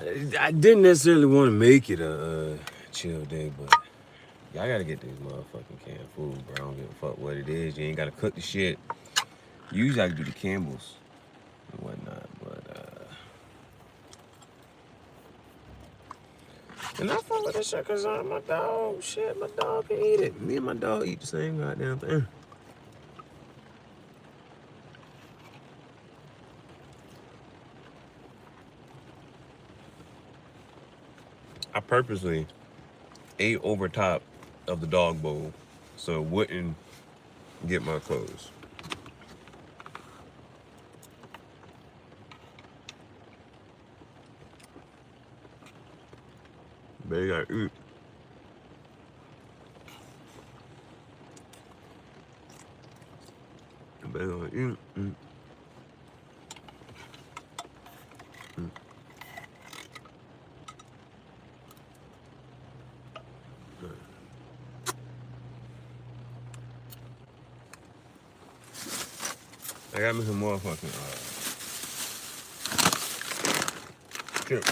I didn't necessarily want to make it a chill day, but y'all gotta get this motherfucking canned food, bro. I don't give a fuck what it is. You ain't gotta cook the shit. Usually I can do the Campbells and whatnot, but and I fuck with this shit cause my dog, shit, my dog can eat it. Me and my dog eat the same goddamn thing. I purposely ate over top of the dog bowl so it wouldn't get my clothes. They gotta eat. They gotta eat. I got me some motherfucking chips.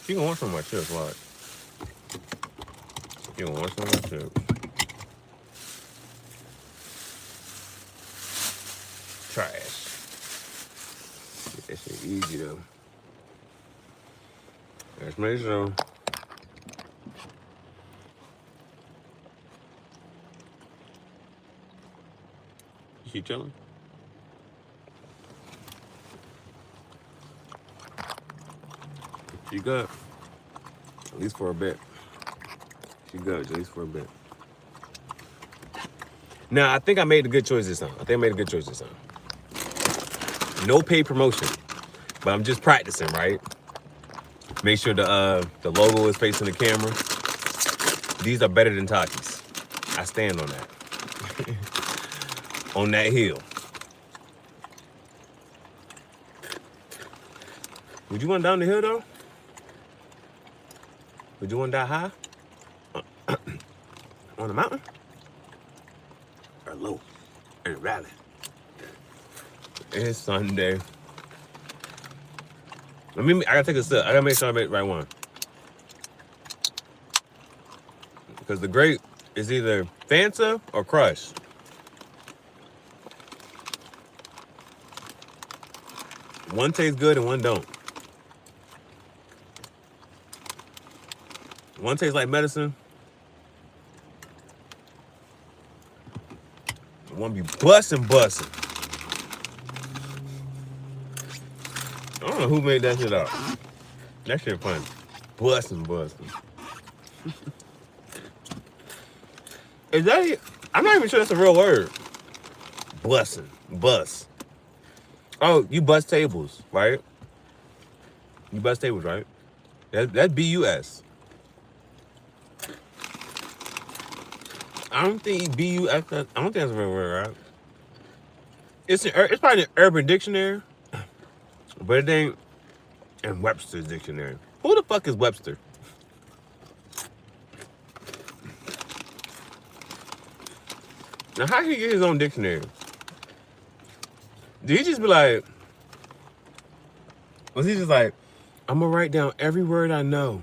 She gonna want some of my chips, watch. She gonna want some of my chips. Trash. That shit easy though. Let's make sure. She chilling? She good. At least for a bit. She good, at least for a bit. Now, I think I made a good choice this time. No paid promotion, but I'm just practicing, right? Make sure the logo is facing the camera. These are better than Takis. I stand on that. On that hill. Would you want down the hill though? Would you want that high? On the mountain? Or low? In the valley? It's Sunday. I gotta take a sip. I gotta make sure I make the right one. Because the grape is either Fanta or Crush. One tastes good and one don't. One tastes like medicine. One be bussin'. I don't know who made that shit up. That shit funny. Bussin'. Is that it? I'm not even sure that's a real word. Bussin'. Bus. Oh, you bust tables, right? You bust tables, right? That's B-U-S. I don't think B-U-S, I don't think that's a real word, right? It's probably an Urban Dictionary, but it ain't in Webster's dictionary. Who the fuck is Webster? Now, how can he get his own dictionary? Did he just be like, was he just like, I'm gonna write down every word I know?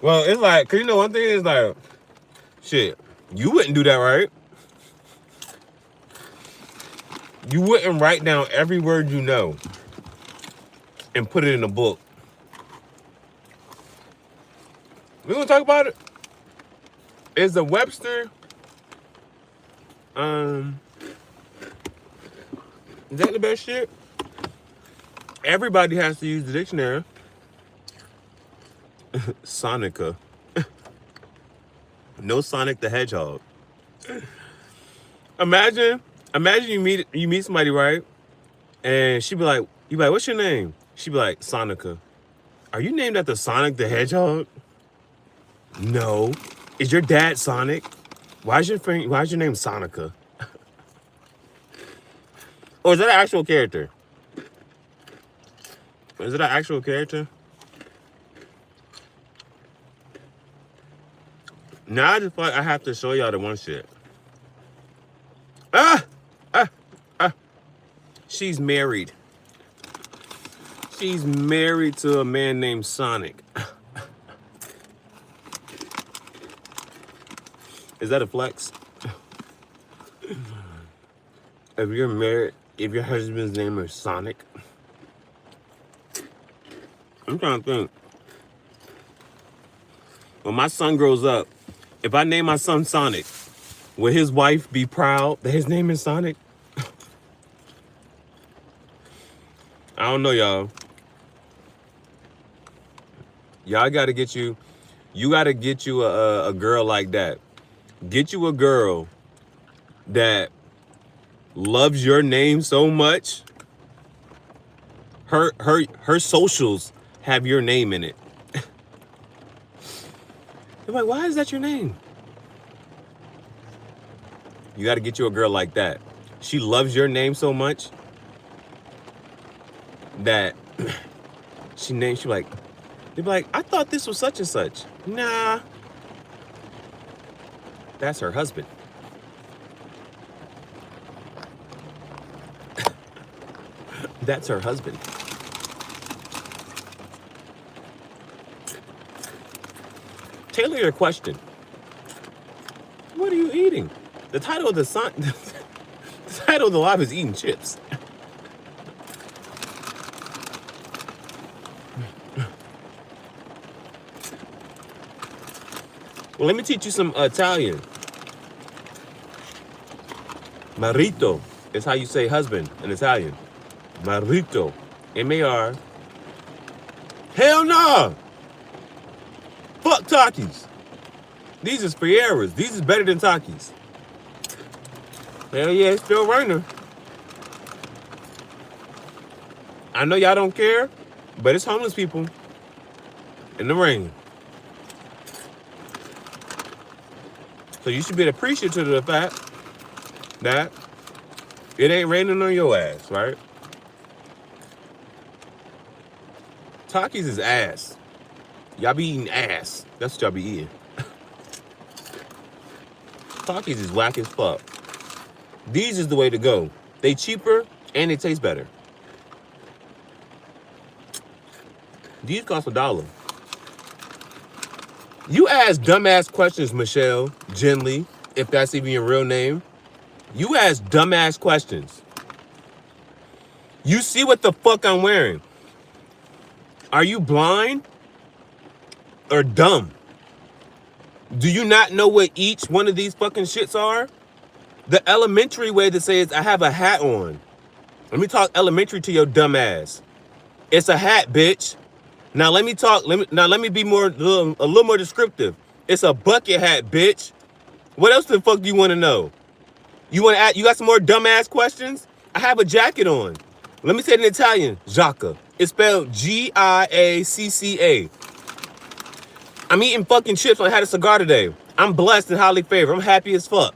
Well, it's like, cause you know one thing is like, shit, you wouldn't do that, right? You wouldn't write down every word you know and put it in a book. We gonna talk about it? Is the Webster, is that the best shit? Everybody has to use the dictionary. Sonica. No Sonic the Hedgehog. Imagine you meet somebody, right? And she be like, you be like, what's your name? She be like, Sonica. Are you named after Sonic the Hedgehog? No. Is your dad Sonic? Why's your name Sonica? Or is that an actual character? Is it an actual character? Now I just feel like I have to show y'all the one shit. Ah! She's married. She's married to a man named Sonic. Is that a flex? If you're married, if your husband's name is Sonic, I'm trying to think. When my son grows up, if I name my son Sonic, will his wife be proud that his name is Sonic? I don't know, y'all. Y'all gotta get you, you gotta get you a girl like that. Get you a girl that loves your name so much. Her socials have your name in it. They're like, why is that your name? You got to get you a girl like that. She loves your name so much that she like, they'd be like, I thought this was such and such. Nah, that's her husband. That's her husband. Tailor your question. What are you eating? The title of the song, the title of the live is Eating Chips. Well, let me teach you some Italian. Marito is how you say husband in Italian. Marito. M-A-R. Hell no! Fuck Takis. These is Fieras. These is better than Takis. Hell yeah, it's still raining. I know y'all don't care, but it's homeless people in the rain. So you should be appreciative of the fact that it ain't raining on your ass, right? Takis is ass. Y'all be eating ass. That's what y'all be eating. Takis is whack as fuck. These is the way to go. They cheaper and they taste better. These cost $1. You ask dumbass questions, Michelle Genly, if that's even your real name. You ask dumbass questions. You see what the fuck I'm wearing. Are you blind or dumb? Do you not know what each one of these fucking shits are? The elementary way to say is I have a hat on. Let me talk elementary to your dumb ass. It's a hat, bitch. Now let me talk. Let me be a little more descriptive. It's a bucket hat, bitch. What else the fuck do you want to know? You want to ask? You got some more dumbass questions? I have a jacket on. Let me say it in Italian. Giacca. It's spelled Giacca. I'm eating fucking chips. I had a cigar today. I'm blessed and highly favored. I'm happy as fuck.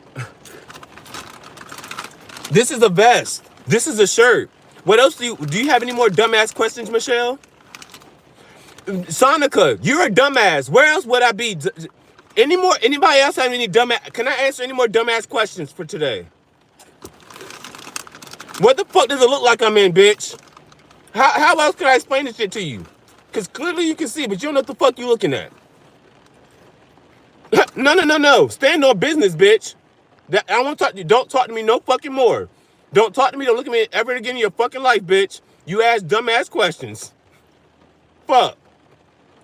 This is a vest. This is a shirt. What else do you have any more dumbass questions, Michelle? Sonica, you're a dumbass. Where else would I be? Anybody else have any dumbass? Can I answer any more dumbass questions for today? What the fuck does it look like I'm in, bitch? How else can I explain this shit to you? Because clearly you can see, but you don't know what the fuck you looking at. No. Stand on business, bitch. I won't talk to you. Don't talk to me no fucking more. Don't talk to me. Don't look at me ever again in your fucking life, bitch. You ask dumbass questions. Fuck.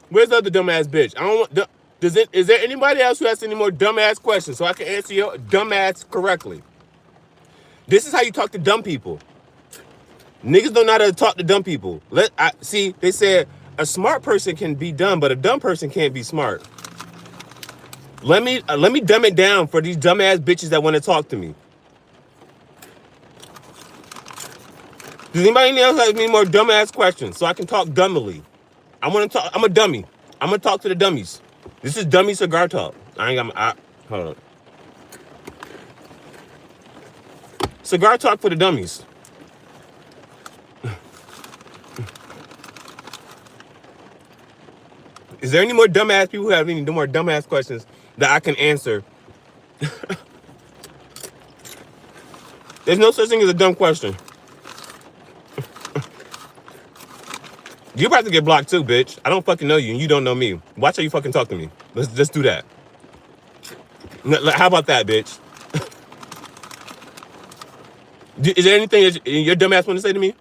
Where's the other dumbass bitch? I don't want. Is there anybody else who has any more dumbass questions so I can answer your dumbass correctly? This is how you talk to dumb people. Niggas don't know how to talk to dumb people. See, they said a smart person can be dumb, but a dumb person can't be smart. Let me dumb it down for these dumbass bitches that want to talk to me. Does anybody else have any more dumbass questions so I can talk dumbly? I'm a dummy. I'm gonna talk to the dummies. This is dummy cigar talk. Hold on. Cigar talk for the dummies. Is there any more dumbass people who have any more dumbass questions that I can answer? There's no such thing as a dumb question. You about to get blocked too, bitch. I don't fucking know you, and you don't know me. Watch how you fucking talk to me. Let's just do that. How about that, bitch? Is there anything that your dumb ass want to say to me?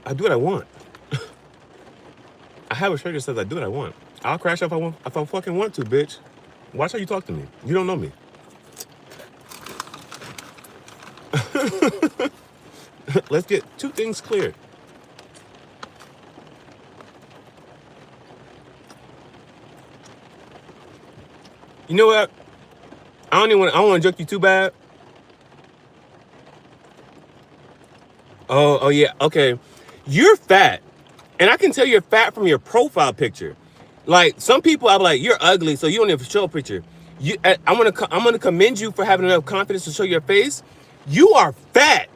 I do what I want. I have a shirt that says I do what I want. I'll crash if I fucking want to, bitch. Watch how you talk to me. You don't know me. Let's get two things clear. You know what? I don't want to joke you too bad. Oh yeah, okay. You're fat. And I can tell you're fat from your profile picture. Like some people, I'm like, you're ugly, so you don't even show a picture. I'm gonna commend you for having enough confidence to show your face. You are fat.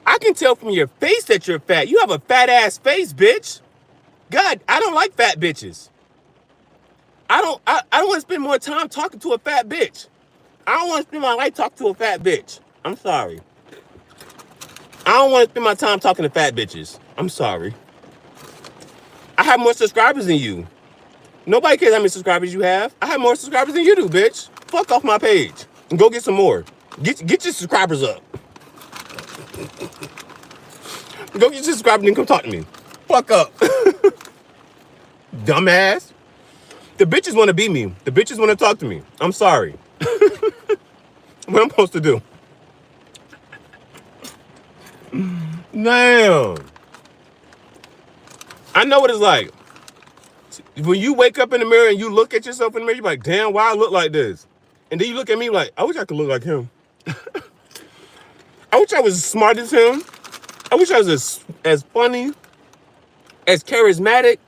I can tell from your face that you're fat. You have a fat ass face, bitch. God, I don't like fat bitches. I don't want to spend more time talking to a fat bitch. I don't want to spend my life talking to a fat bitch. I'm sorry. I don't want to spend my time talking to fat bitches. I'm sorry. I have more subscribers than you. Nobody cares how many subscribers you have. I have more subscribers than you do, bitch. Fuck off my page and go get some more. Get your subscribers up. Go get your subscribers and come talk to me. Fuck up. Dumbass. The bitches want to be me. The bitches want to talk to me. I'm sorry. What I'm supposed to do? Damn. I know what it's like. When you wake up in the mirror and you look at yourself in the mirror, you're like, damn, why I look like this? And then you look at me like, I wish I could look like him. I wish I was as smart as him. I wish I was as funny, as charismatic.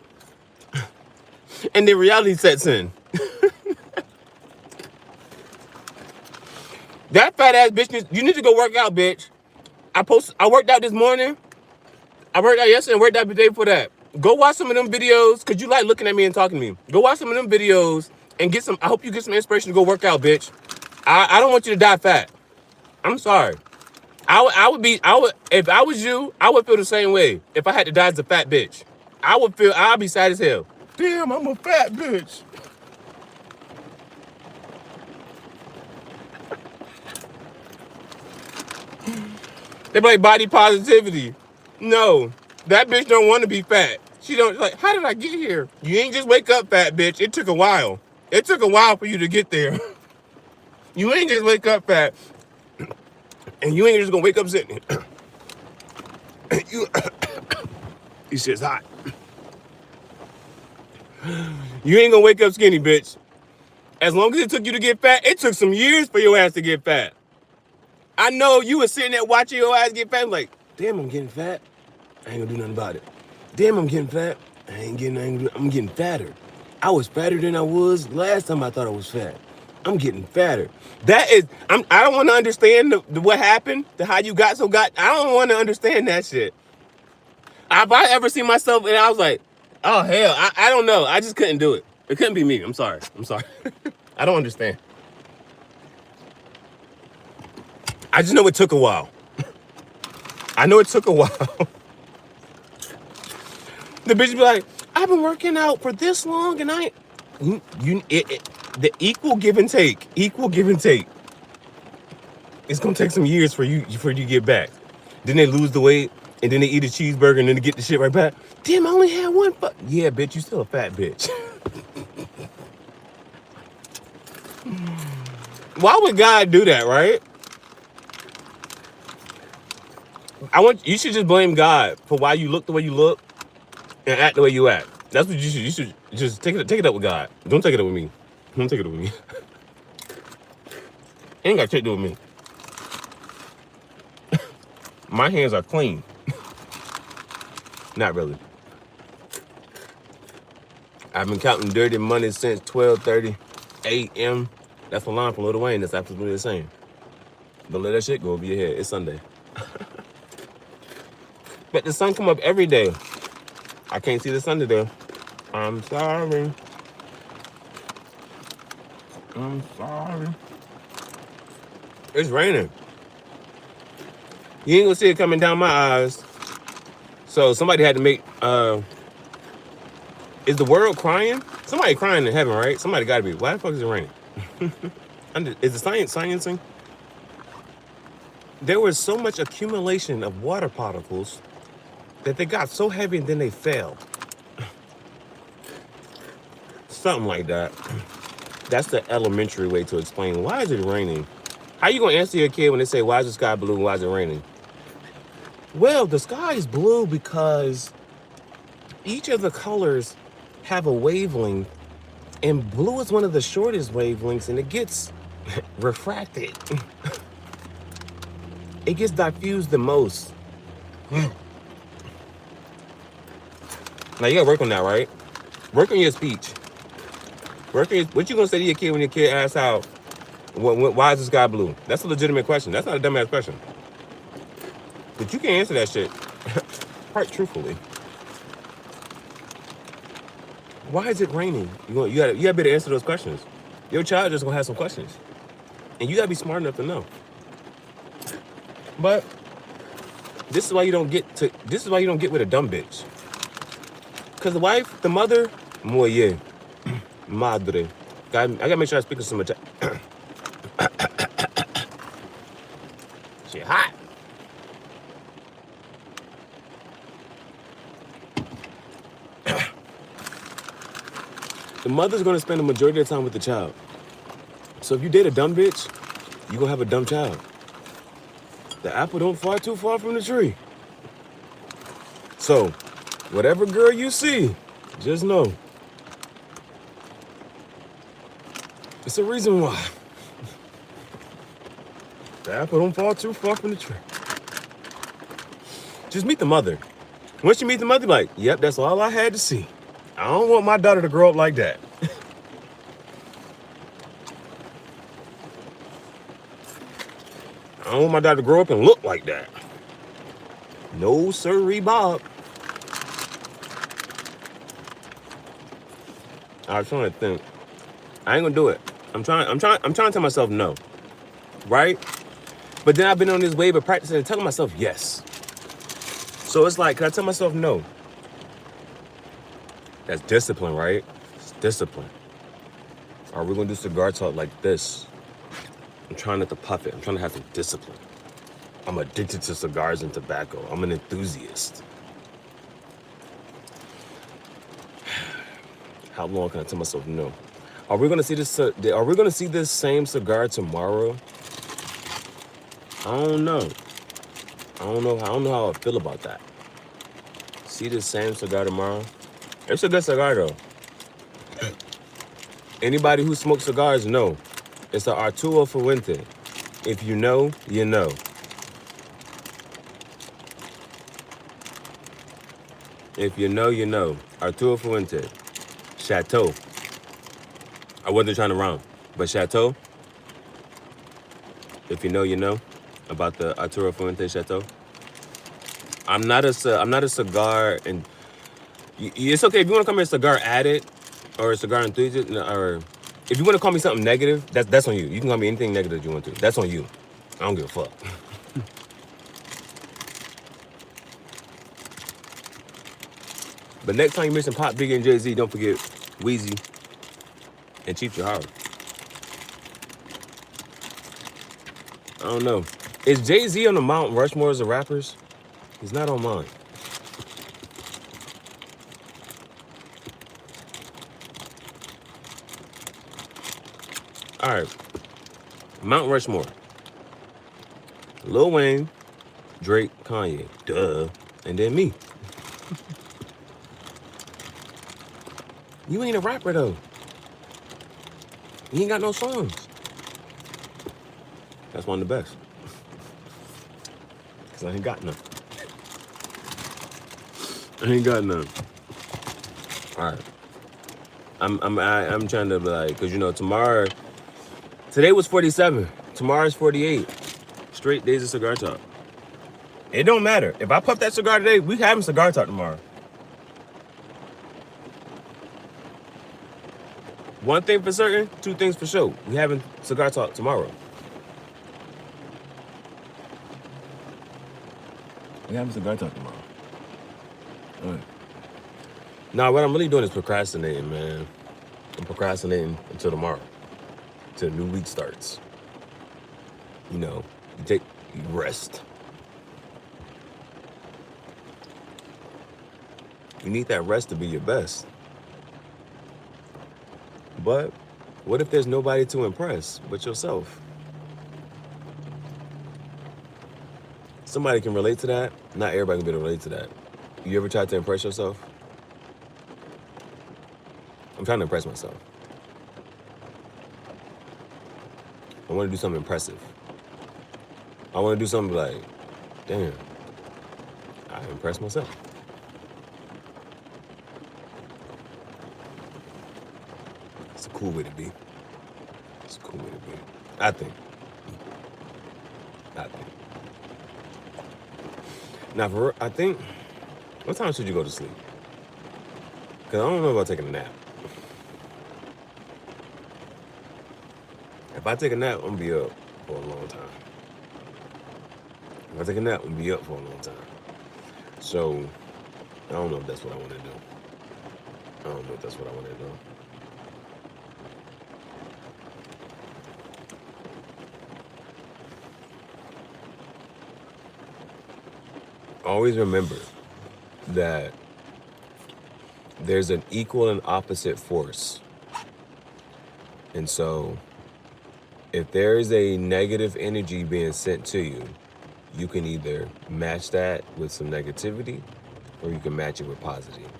And then reality sets in. That fat ass bitch, you need to go work out, bitch. I worked out this morning. I worked out yesterday and worked out the day before that. Go watch some of them videos, because you like looking at me and talking to me. Go watch some of them videos and I hope you get some inspiration to go work out, bitch. I don't want you to die fat. I'm sorry. If I was you, I would feel the same way if I had to die as a fat bitch. I'd be sad as hell. Damn, I'm a fat bitch. They be like body positivity. No, that bitch don't want to be fat. She don't like, how did I get here? You ain't just wake up fat, bitch. It took a while. It took a while for you to get there. You ain't just wake up fat. And you ain't just gonna wake up sitting here. This shit's hot. You ain't gonna wake up skinny, bitch. As long as it took you to get fat, it took some years for your ass to get fat. I know you was sitting there watching your ass get fat, like, damn, I'm getting fat. I ain't gonna do nothing about it. Damn, I'm getting fat. I'm getting fatter. I was fatter than I was last time I thought I was fat. I'm getting fatter. I don't want to understand what happened, how you got so I don't want to understand that shit. Have I ever seen myself and I was like, oh hell, I don't know. I just couldn't do it. It couldn't be me. I'm sorry. I don't understand. I just know it took a while. I know it took a while. The bitch be like, I've been working out for this long and the equal give and take. It's gonna take some years for you to get back. Then they lose the weight and then they eat a cheeseburger and then they get the shit right back. Damn, I only had one. Yeah, bitch, you still a fat bitch. Why would God do that, right? You should just blame God for why you look the way you look and act the way you act. That's what you should. You should just take it up with God. Don't take it up with me. Don't take it up with me. Ain't got shit to do with me. My hands are clean. Not really. I've been counting dirty money since 12:30 a.m. That's a line from Lil Wayne. That's absolutely the same. Don't let that shit go over your head. It's Sunday. But the sun come up every day. I can't see the sun today. I'm sorry. It's raining. You ain't gonna see it coming down my eyes. So somebody had to make. Is the world crying? Somebody crying in heaven, right? Somebody got to be. Why the fuck is it raining? Is the sciencing? There was so much accumulation of water particles that they got so heavy and then they fell. Something like that. That's the elementary way to explain why is it raining. How you gonna answer your kid when they say, why is the sky blue and why is it raining? Well, the sky is blue because each of the colors have a wavelength, and blue is one of the shortest wavelengths, and it gets refracted. It gets diffused the most. Now you gotta work on that, right? Work on your speech. What you gonna say to your kid when your kid asks how, why is the sky blue? That's a legitimate question. That's not a dumbass question. But you can answer that shit quite truthfully. Why is it raining? You gotta be able to answer those questions. Your child just gonna have some questions, and you gotta be smart enough to know. But this is why you don't get with a dumb bitch. Cause the wife, the mother, mujer, madre. I gotta make sure I speak to some Italian. She hot. The mother's gonna spend the majority of the time with the child. So if you date a dumb bitch, you're gonna have a dumb child. The apple don't fall too far from the tree. So, whatever girl you see, just know it's a reason why. The apple don't fall too far from the tree. Just meet the mother. Once you meet the mother, like, yep, that's all I had to see. I don't want my daughter to grow up like that. I don't want my daughter to grow up and look like that. No sirree, Bob. I was trying to think. I ain't gonna do it. I'm trying to tell myself no. Right? But then I've been on this wave of practicing and telling myself yes. So it's like, can I tell myself no? That's discipline, right? It's discipline. Are we gonna do cigar talk like this? I'm trying not to puff it. I'm trying to have some discipline. I'm addicted to cigars and tobacco. I'm an enthusiast. How long can I tell myself no? Are we gonna see this? Are we gonna see this same cigar tomorrow? I don't know. I don't know how I feel about that. See this same cigar tomorrow? It's a good cigar though. Anybody who smokes cigars know. It's the Arturo Fuente. If you know, you know. If you know, you know. Arturo Fuente. Chateau. I wasn't trying to rhyme, but Chateau. If you know, you know about the Arturo Fuente Chateau. I'm not a cigar, and it's okay if you want to call me a cigar addict or a cigar enthusiast, or if you want to call me something negative, that's on you. You can call me anything negative you want to. That's on you. I don't give a fuck. But next time you mention Pop, Biggie, and Jay-Z, don't forget Weezy and Chief Gihareh. I don't know. Is Jay-Z on the Mount Rushmore of rappers? He's not on mine. All right. Mount Rushmore. Lil Wayne, Drake, Kanye. Duh. And then me. You ain't a rapper, though. You ain't got no songs. That's one of the best. Because I ain't got none. I ain't got none. All right. I'm trying to be like, because, you know, today was 47. Tomorrow's 48. Straight days of cigar talk. It don't matter. If I puff that cigar today, we having cigar talk tomorrow. One thing for certain, two things for sure. We having cigar talk tomorrow. We have a cigar talk tomorrow. All right. Nah, what I'm really doing is procrastinating, man. I'm procrastinating until tomorrow, till the new week starts. You know, you rest. You need that rest to be your best. But what if there's nobody to impress but yourself? Somebody can relate to that. Not everybody can be able to relate to that. You ever tried to impress yourself? I'm trying to impress myself. I want to do something impressive. I want to do something like, damn, I impressed myself. It's a cool way to be. It's a cool way to be. I think. Now, I think, what time should you go to sleep? Because I don't know about taking a nap. If I take a nap, I'm going to be up for a long time. If I take a nap, I'm going to be up for a long time. So, I don't know if that's what I want to do. I don't know if that's what I want to do. Always remember that there's an equal and opposite force. And so, if there is a negative energy being sent to you, you can either match that with some negativity or you can match it with positive.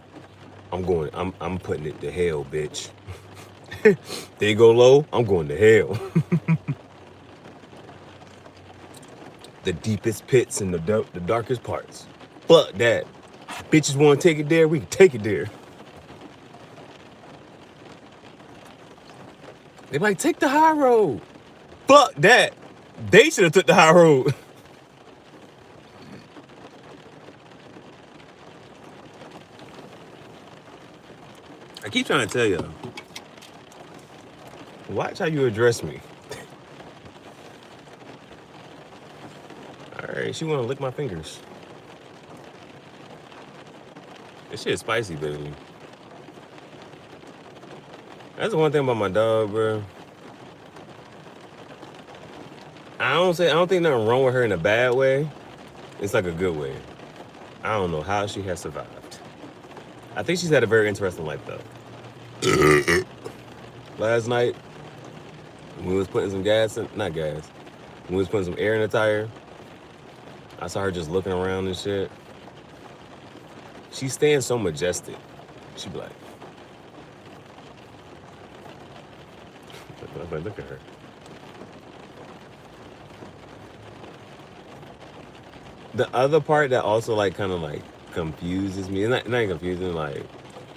I'm putting it to hell, bitch. They go low, I'm going to hell. The deepest pits and the darkest parts. Fuck that. Bitches want to take it there, we can take it there. They like, take the high road. Fuck that. They should have took the high road. I keep trying to tell y'all, watch how you address me. All right, she want to lick my fingers. This shit is spicy, baby. That's the one thing about my dog, bro. I don't think nothing wrong with her in a bad way. It's like a good way. I don't know how she has survived. I think she's had a very interesting life, though. Last night, when we was putting some gas in, not gas, when we was putting some air in the tire, I saw her just looking around and shit. She's staying so majestic. She be like, look at her. The other part that also like kind of like confuses me, it's not confusing, like,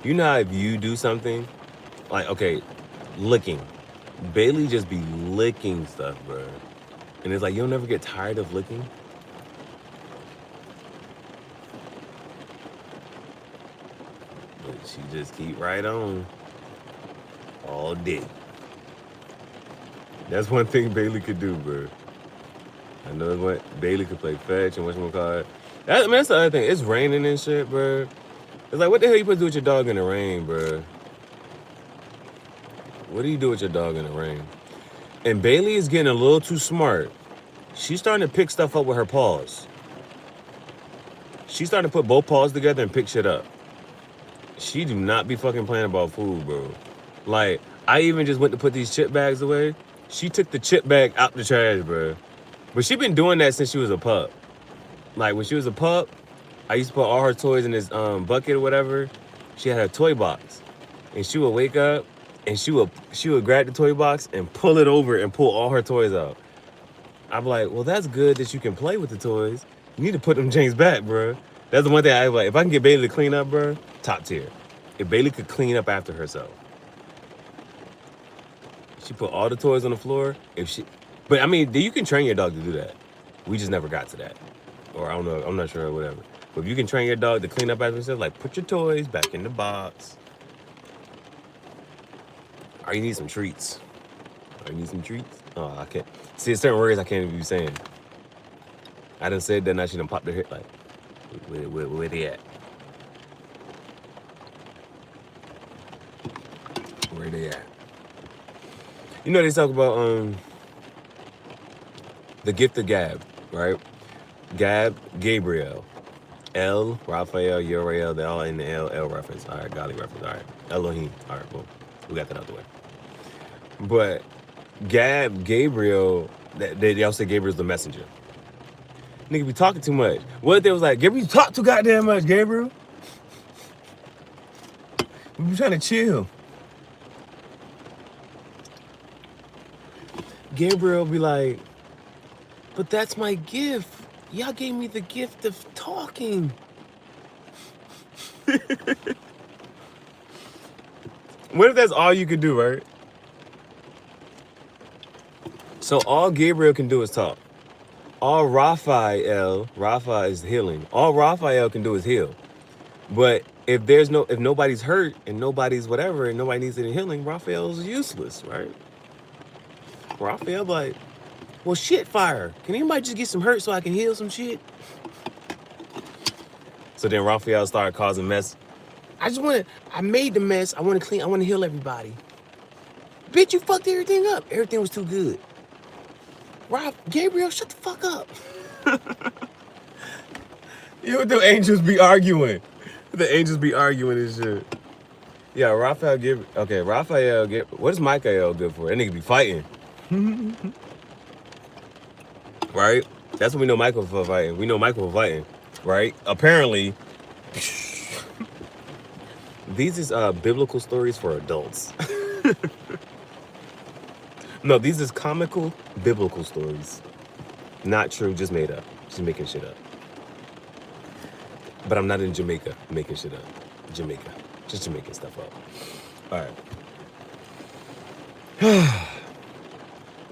you know how if you do something, like, okay, licking. Bailey just be licking stuff, bro. And it's like, you'll never get tired of licking. But she just keep right on. All day. That's one thing Bailey could do, bro. I know what Bailey could play fetch and whatchamacallit. That's the other thing. It's raining and shit, bro. It's like, what the hell you supposed to do with your dog in the rain, bro? What do you do with your dog in the rain? And Bailey is getting a little too smart. She's starting to pick stuff up with her paws. She's starting to put both paws together and pick shit up. She do not be fucking playing about food, bro. Like, I even just went to put these chip bags away. She took the chip bag out the trash, bro. But she been doing that since she was a pup. Like, when she was a pup, I used to put all her toys in this bucket or whatever. She had her toy box. And she would wake up and she would grab the toy box and pull it over and pull all her toys out. I'm like, well, that's good that you can play with the toys. You need to put them James back, bro. That's the one thing I like. If I can get Bailey to clean up, bro, top tier. If Bailey could clean up after herself. She put all the toys on the floor. But I mean, you can train your dog to do that. We just never got to that. Or I don't know, I'm not sure, or whatever. But if you can train your dog to clean up after himself, like, put your toys back in the box. Or you need some treats. Oh, I can't. See, certain words I can't even be saying. I done said that, now she done popped her head like, Where they at? Where they at? You know they talk about the gift of Gab, right? Gabriel, El, Raphael, Uriel, they're all in the L reference. All right, Godly reference. All right, Elohim. All right, boom. We got that out the way. But Gabriel, they all say Gabriel's the messenger. Nigga be talking too much. What if they was like, Gabriel, you talk too goddamn much, Gabriel? We be trying to chill. Gabriel be like, but that's my gift. Y'all gave me the gift of talking. What if that's all you could do, right? So all Gabriel can do is talk. All Raphael is healing. All Raphael can do is heal. But if nobody's hurt and nobody's whatever and nobody needs any healing, Raphael's useless, right? Raphael like, well, shit, fire. Can anybody just get some hurt so I can heal some shit? So then Raphael started causing mess. I made the mess. I want to clean. I want to heal everybody. Bitch, you fucked everything up. Everything was too good. Gabriel, shut the fuck up. You know, the angels be arguing. The angels be arguing and shit. Yeah, Raphael, what is Michael good for? That nigga be fighting. Right? That's what we know Michael for fighting. We know Michael for fighting, right? Apparently, these is biblical stories for adults. No, these is comical biblical stories. Not true, just made up. Just making shit up. But I'm not in Jamaica making shit up. Jamaica. Just making stuff up. All right.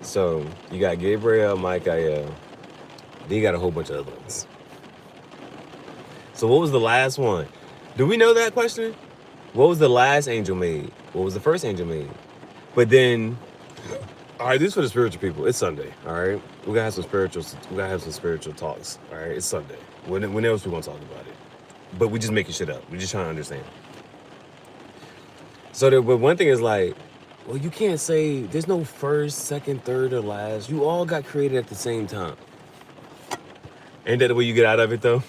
So, you got Gabriel, Michael. Then you got a whole bunch of other ones. So what was the last one? Do we know that question? What was the last angel made? What was the first angel made? But then, all right, this is for the spiritual people. It's Sunday, all right? We gotta have some spiritual talks, all right? It's Sunday. When else we gonna talk about it? But we just making shit up. We're just trying to understand. So but one thing is like, well, you can't say there's no first, second, third, or last. You all got created at the same time. Ain't that the way you get out of it, though?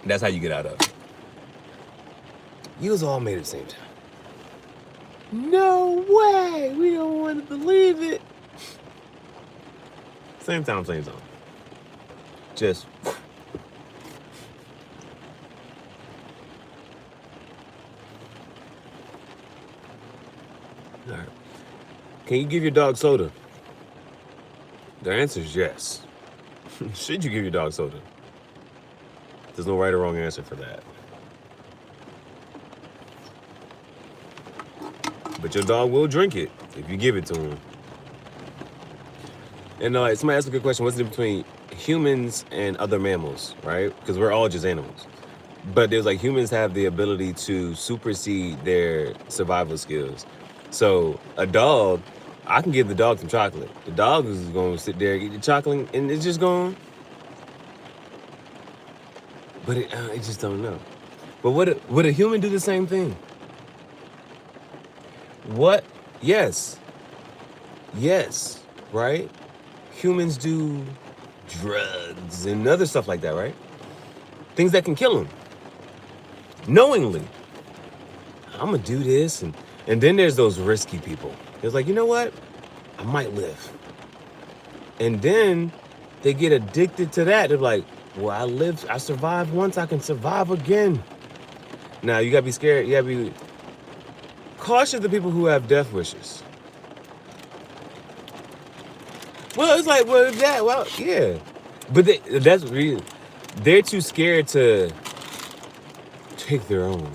That's how you get out of it. You was all made at the same time. No way! We don't want to believe it. Same time, same zone. Just. All right. Can you give your dog soda? The answer is yes. Should you give your dog soda? There's no right or wrong answer for that. But your dog will drink it if you give it to him. And somebody asked a good question. What's the difference between humans and other mammals, right? Because we're all just animals. But there's like humans have the ability to supersede their survival skills. So a dog, I can give the dog some chocolate. The dog is going to sit there, eat the chocolate, and it's just going. But it just don't know. But would a human do the same thing? What? Yes, right? Humans do drugs and other stuff like that, right? Things that can kill them. Knowingly. I'm going to do this. And then there's those risky people. It's like, you know what? I might live. And then they get addicted to that. They're like, well, I survived once, I can survive again. Now, you got to be scared. You got to be cautious of the people who have death wishes. Well, it's like, yeah. But that's the reason. They're too scared to take their own.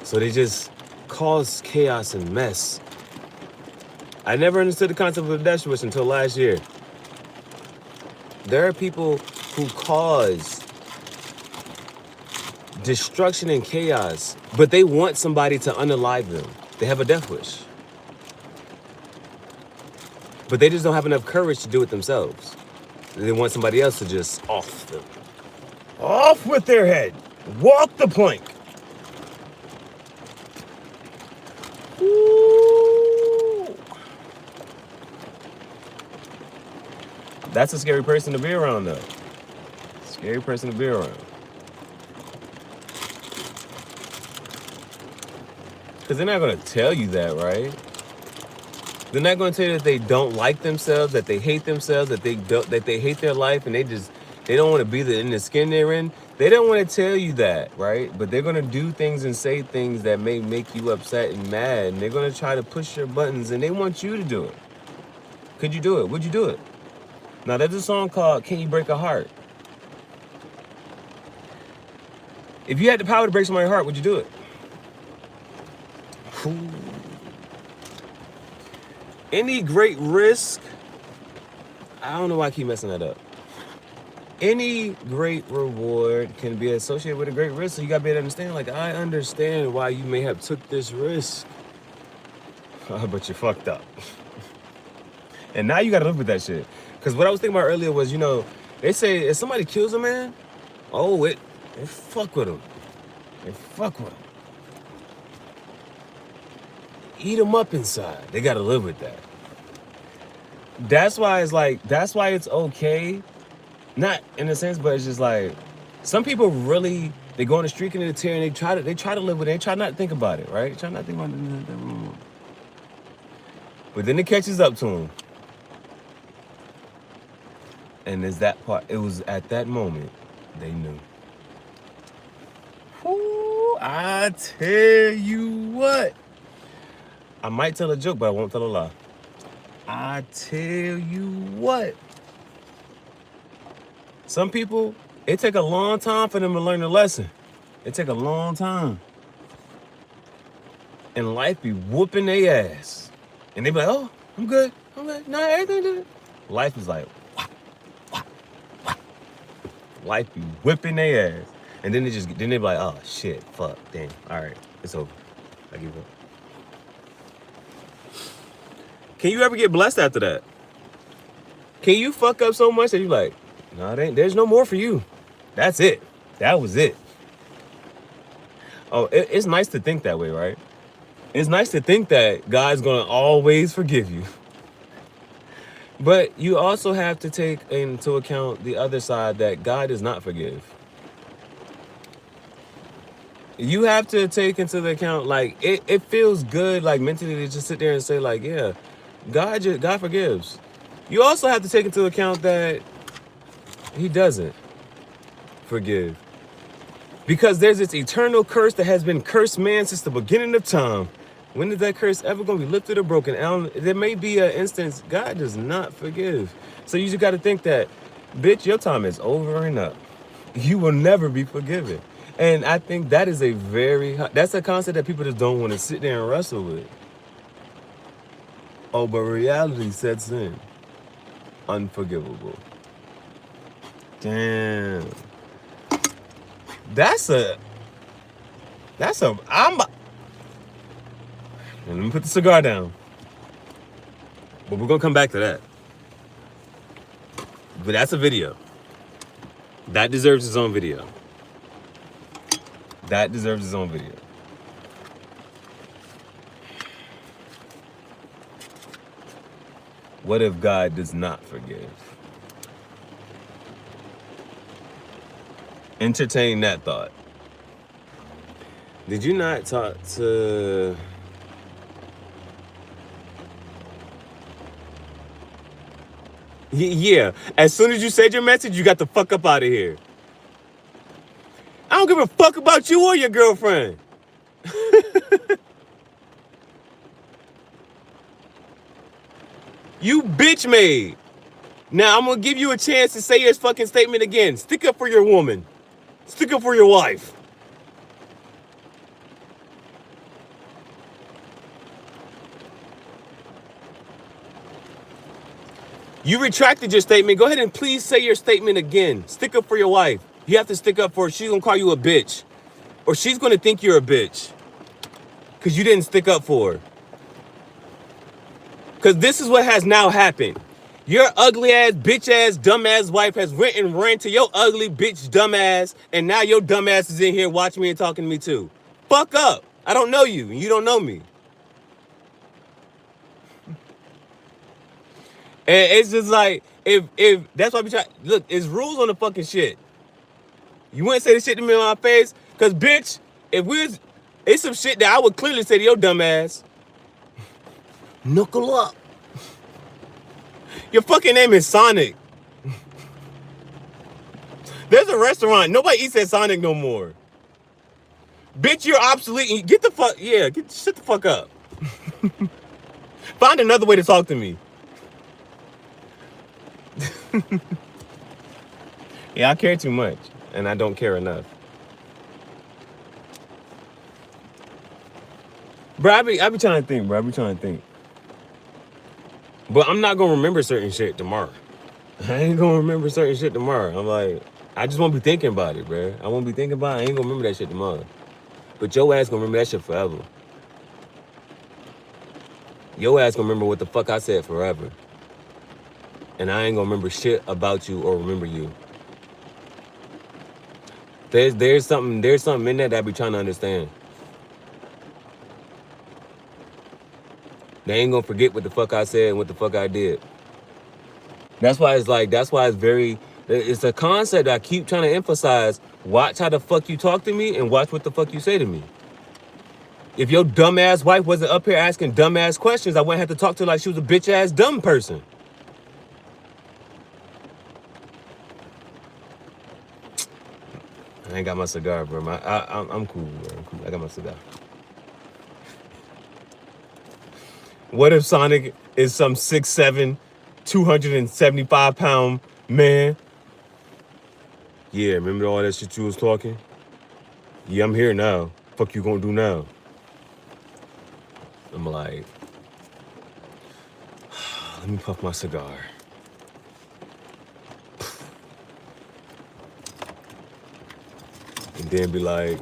So they just cause chaos and mess. I never understood the concept of death wish until last year. There are people who cause destruction and chaos, but they want somebody to unalive them. They have a death wish. But they just don't have enough courage to do it themselves. They want somebody else to just off them. Off with their head. Walk the plank. Ooh. That's a scary person to be around, though. Scary person to be around. Because they're not going to tell you that, right? They're not going to tell you that they don't like themselves, that they hate themselves, that they hate their life, and they don't want to be in the skin they're in. They don't want to tell you that, right? But they're going to do things and say things that may make you upset and mad, and they're going to try to push your buttons, and they want you to do it. Could you do it? Would you do it? Now, there's a song called Can You Break a Heart? If you had the power to break somebody's heart, would you do it? Ooh. Any great risk, I don't know why I keep messing that up. Any great reward can be associated with a great risk. So you gotta be able to understand, like, I understand why you may have took this risk. But you fucked up. And now you gotta live with that shit. Because what I was thinking about earlier was, they say if somebody kills a man, they fuck with him. They fuck with him. Eat them up inside. They gotta live with that. That's why it's okay. Not in a sense, but it's just like some people really, they go on the street and they tear and they try to live with it. They try not to think about it, right? Try not to think about it. But then it catches up to them. And there's that part. It was at that moment they knew. Ooh, I tell you what. I might tell a joke, but I won't tell a lie. I tell you what. Some people, it take a long time for them to learn a lesson. It take a long time. And life be whooping their ass. And they be like, oh, I'm good. No, everything good. Life is like, wah, wah, wah. Life be whipping their ass. And then they be like, oh, shit, fuck, damn. All right, it's over. I give up. Can you ever get blessed after that? Can you fuck up so much that you like, no, there's no more for you. That's it. That was it. Oh, it's nice to think that way, right? It's nice to think that God's going to always forgive you. But you also have to take into account the other side that God does not forgive. You have to take into the account, like, it feels good, like, mentally to just sit there and say, like, yeah, God forgives. You also have to take into account that he doesn't forgive. Because there's this eternal curse that has been cursed man since the beginning of time. When is that curse ever going to be lifted or broken? There may be an instance God does not forgive. So you just got to think that, bitch, your time is over and up. You will never be forgiven. And I think that is that's a concept that people just don't want to sit there and wrestle with. Oh, but reality sets in. Unforgivable. Damn. Let me put the cigar down. But we're going to come back to that. But that's a video. That deserves its own video. That deserves its own video. What if God does not forgive? Entertain that thought. Did you not talk to... Yeah, as soon as you said your message, you got the fuck up out of here. I don't give a fuck about you or your girlfriend. You bitch made. Now I'm gonna give you a chance to say your fucking statement again. Stick up for your woman. Stick up for your wife. You retracted your statement. Go ahead and please say your statement again. Stick up for your wife. You have to stick up for her. She's gonna call you a bitch. Or she's gonna think you're a bitch. Because you didn't stick up for her. Because this is what has now happened. Your ugly ass, bitch ass, dumb ass wife has went and ran to your ugly bitch dumb ass, and now your dumb ass is in here watching me and talking to me too. Fuck up. I don't know you, and you don't know me. And it's just like, if that's why we try. Look, it's rules on the fucking shit. You wouldn't say this shit to me in my face, cause bitch, if we was, it's some shit that I would clearly say to your dumb ass. Knuckle up. Your fucking name is Sonic. There's a restaurant. Nobody eats at Sonic no more. Bitch, you're obsolete. Get the fuck, yeah, shut the fuck up. Find another way to talk to me. Yeah, I care too much, and I don't care enough. Bro, I be trying to think, bro. I be trying to think. But I'm not gonna remember certain shit tomorrow. I ain't gonna remember certain shit tomorrow. I'm like, I just won't be thinking about it, bro. I won't be thinking about it. I ain't gonna remember that shit tomorrow. But your ass gonna remember that shit forever. Your ass gonna remember what the fuck I said forever. And I ain't gonna remember shit about you or remember you. There's something in that I be trying to understand. They ain't gonna forget what the fuck I said and what the fuck I did. That's why it's a concept I keep trying to emphasize. Watch how the fuck you talk to me and watch what the fuck you say to me. If your dumbass wife wasn't up here asking dumbass questions, I wouldn't have to talk to her like she was a bitch ass dumb person. I ain't got my cigar, bro. I'm cool, bro. I'm cool. I got my cigar. What if Sonic is some 6'7", 275-pound man? Yeah, remember all that shit you was talking? Yeah, I'm here now. Fuck you gonna do now? I'm like, let me puff my cigar. And then be like,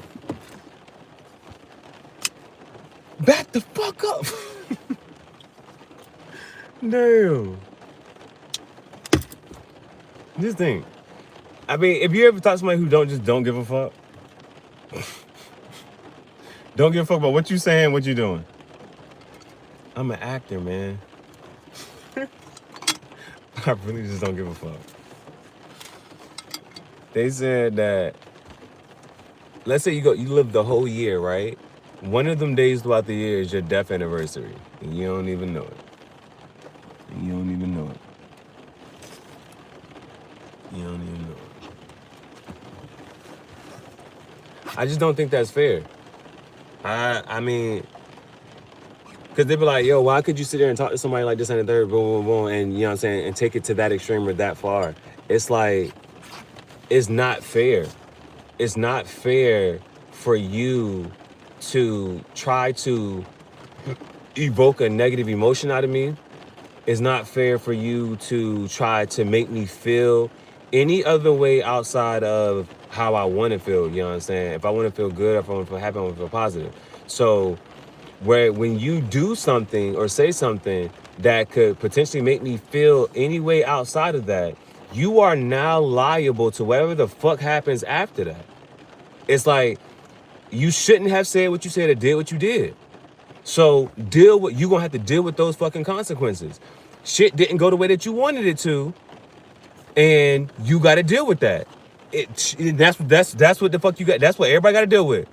back the fuck up. Damn. Just think. I mean, if you ever talk to somebody who don't give a fuck, don't give a fuck about what you saying, what you doing. I'm an actor, man. I really just don't give a fuck. They said that, let's say you live the whole year, right? One of them days throughout the year is your death anniversary, and you don't even know it. You don't even know it. You don't even know it. I just don't think that's fair. I mean, because they be like, yo, why could you sit there and talk to somebody like this and the third, boom, boom, boom, and you know what I'm saying, and take it to that extreme or that far? It's like, it's not fair. It's not fair for you to try to evoke a negative emotion out of me. It's not fair for you to try to make me feel any other way outside of how I want to feel. You know what I'm saying? If I want to feel good, if I want to feel happy, I want to feel positive. So when you do something or say something that could potentially make me feel any way outside of that, you are now liable to whatever the fuck happens after that. It's like, you shouldn't have said what you said or did what you did. So you're gonna have to deal with those fucking consequences. Shit didn't go the way that you wanted it to, and you gotta deal with that. That's what the fuck you got. That's what everybody gotta deal with.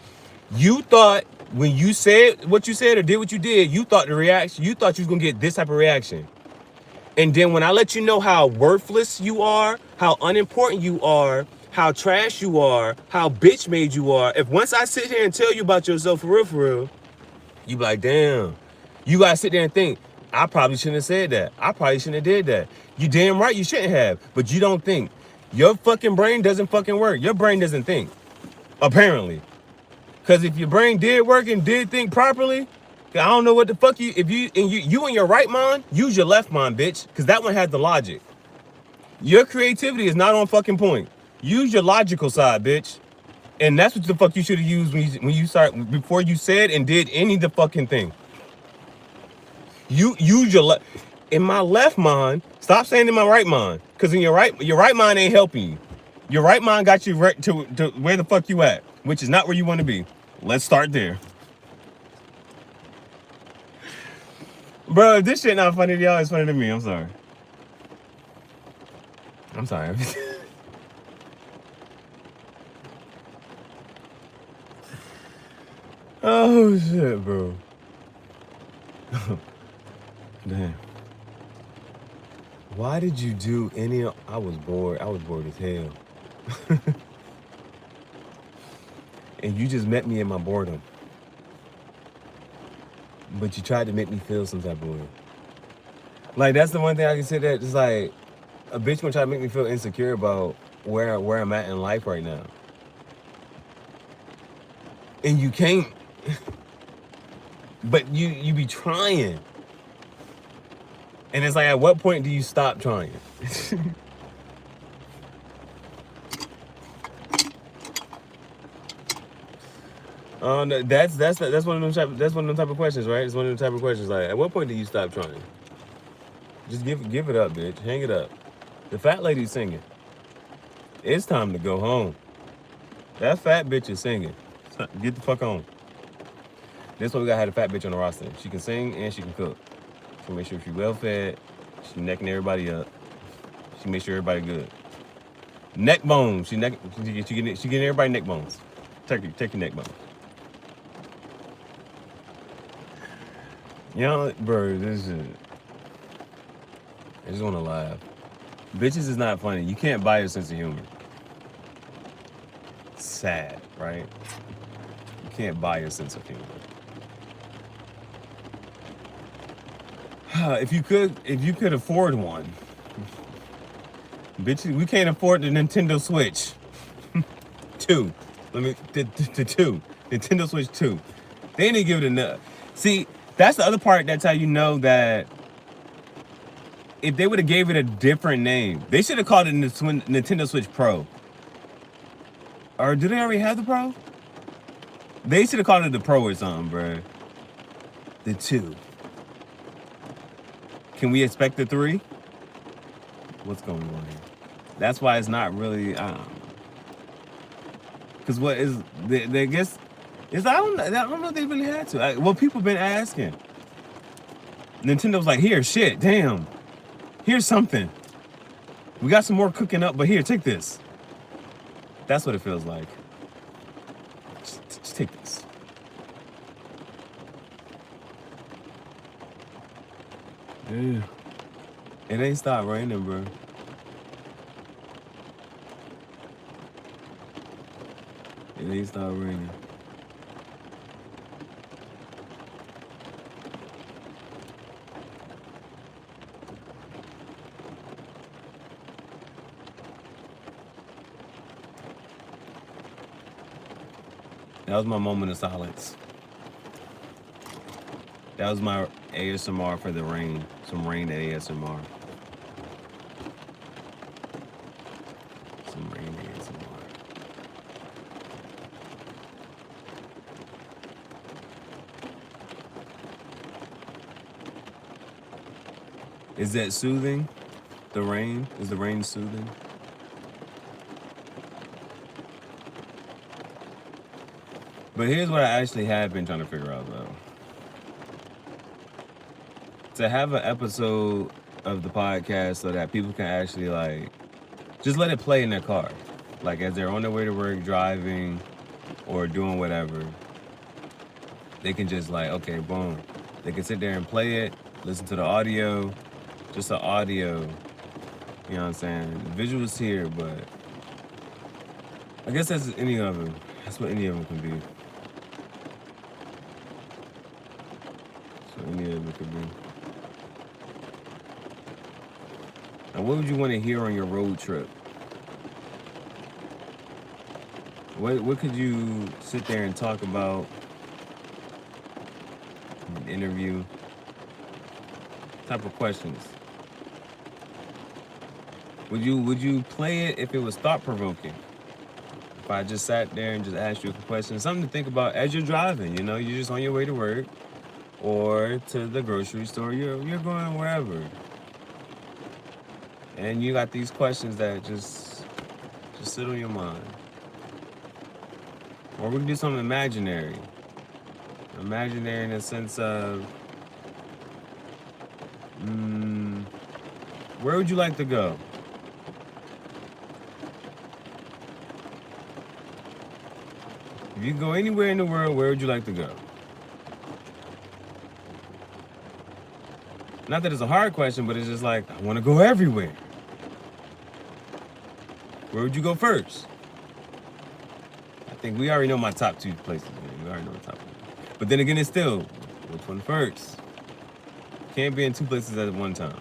You thought when you said what you said or did what you did, you thought you was gonna get this type of reaction. And then when I let you know how worthless you are, how unimportant you are, how trash you are, how bitch made you are, if once I sit here and tell you about yourself for real, you be like, damn. You gotta sit there and think, I probably shouldn't have said that. I probably shouldn't have did that. You damn right you shouldn't have, but you don't think. Your fucking brain doesn't fucking work. Your brain doesn't think, apparently. Because if your brain did work and did think properly, I don't know what the fuck you in your right mind, use your left mind, bitch. Because that one has the logic. Your creativity is not on fucking point. Use your logical side, bitch. And that's what the fuck you should have used when you start, before you said and did any of the fucking thing. You use your in my left mind. Stop saying in my right mind, because in your right mind ain't helping you. Your right mind got you right to where the fuck you at, which is not where you want to be. Let's start there. Bro, if this shit not funny to y'all, it's funny to me. I'm sorry. I'm sorry. Oh shit, bro. Damn. Why did you do any? I was bored. I was bored as hell. And you just met me in my boredom. But you tried to make me feel some type of way. Like, that's the one thing I can say that it's like a bitch gonna try to make me feel insecure about where I'm at in life right now. And you can't. But you be trying. And it's like, at what point do you stop trying? No, that's one of them type of questions, right? It's one of them type of questions. Like, at what point do you stop trying? Just give it up, bitch. Hang it up. The fat lady's singing. It's time to go home. That fat bitch is singing. Get the fuck on. This one we gotta have a fat bitch on the roster. She can sing and she can cook. She can make sure she's well fed. She necking everybody up. She make sure everybody good. Neck bones. She getting everybody neck bones. Turkey neck bones. You know, bro, this is. I just want to laugh. Bitches is not funny. You can't buy a sense of humor. Sad, right? You can't buy a sense of humor. If you could afford one, bitches, we can't afford the Nintendo Switch 2. The 2. Nintendo Switch 2. They didn't give it enough. See, that's the other part. That's how you know that if they would have gave it a different name, they should have called it Nintendo Switch Pro. Or do they already have the Pro? They should have called it the Pro or something, bro. The 2. Can we expect the 3? What's going on here? That's why it's not really. I don't know. Because what is they guess is I don't know if they really had to. Well, people been asking. Nintendo's like, here, shit, damn. Here's something. We got some more cooking up, but here, take this. That's what it feels like. Just take this. Yeah. It ain't stopped raining, bro. It ain't stopped raining. That was my moment of silence. That was my ASMR for the rain. Some rain ASMR. Some rain ASMR. Is that soothing? The rain? Is the rain soothing? But here's what I actually have been trying to figure out, though. To have an episode of the podcast so that people can actually, like, just let it play in their car. Like, as they're on their way to work, driving, or doing whatever, they can just, like, okay, boom. They can sit there and play it, listen to the audio, just the audio. You know what I'm saying? The visuals here, but I guess that's any of them. That's what any of them can be. So any of them could be. Now, what would you want to hear on your road trip? What could you sit there and talk about? An interview. Type of questions. Would you play it if it was thought provoking? If I just sat there and just asked you a question, something to think about as you're driving. You know, you're just on your way to work. or to the grocery store. You're going wherever. And you got these questions that just sit on your mind. Or we can do something imaginary. Imaginary in the sense of, where would you like to go? If you could go anywhere in the world, where would you like to go? Not that it's a hard question, but it's just like, I want to go everywhere. Where would you go first? I think we already know my top 2 places, man. We already know the top 2. But then again, it's still, which one first? Can't be in 2 places at one time.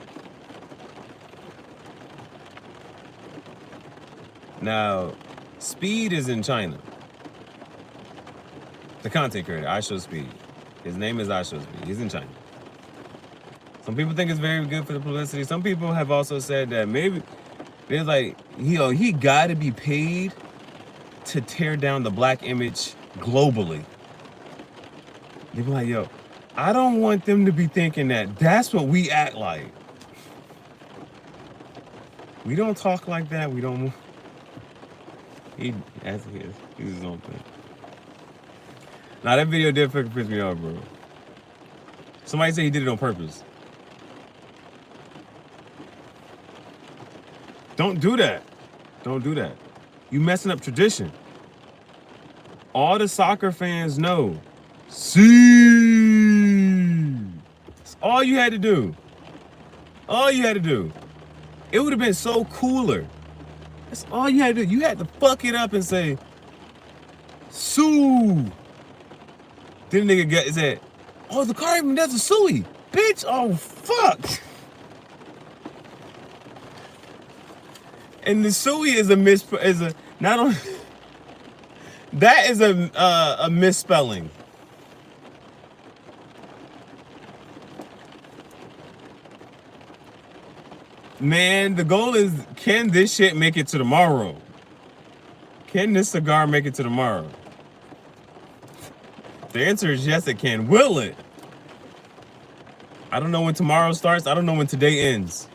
Now, Speed is in China. The content creator, I Show Speed. His name is I Show Speed. He's in China. Some people think it's very good for the publicity. Some people have also said that maybe there's like, he got to be paid to tear down the black image globally. They be like, yo, I don't want them to be thinking that that's what we act like. We don't talk like that. We don't. He's his own thing. Now that video did fucking piss me off, bro. Somebody said he did it on purpose. Don't do that. Don't do that. You messing up tradition. All the soccer fans know. See. That's all you had to do. All you had to do. It would have been so cooler. That's all you had to do. You had to fuck it up and say, Sue. Then the nigga said, oh, the car even does a suey. Bitch, oh, fuck. And the suey is a misspelling. Man, the goal is, can this shit make it to tomorrow? Can this cigar make it to tomorrow? The answer is yes, it can. Will it? I don't know when tomorrow starts. I don't know when today ends.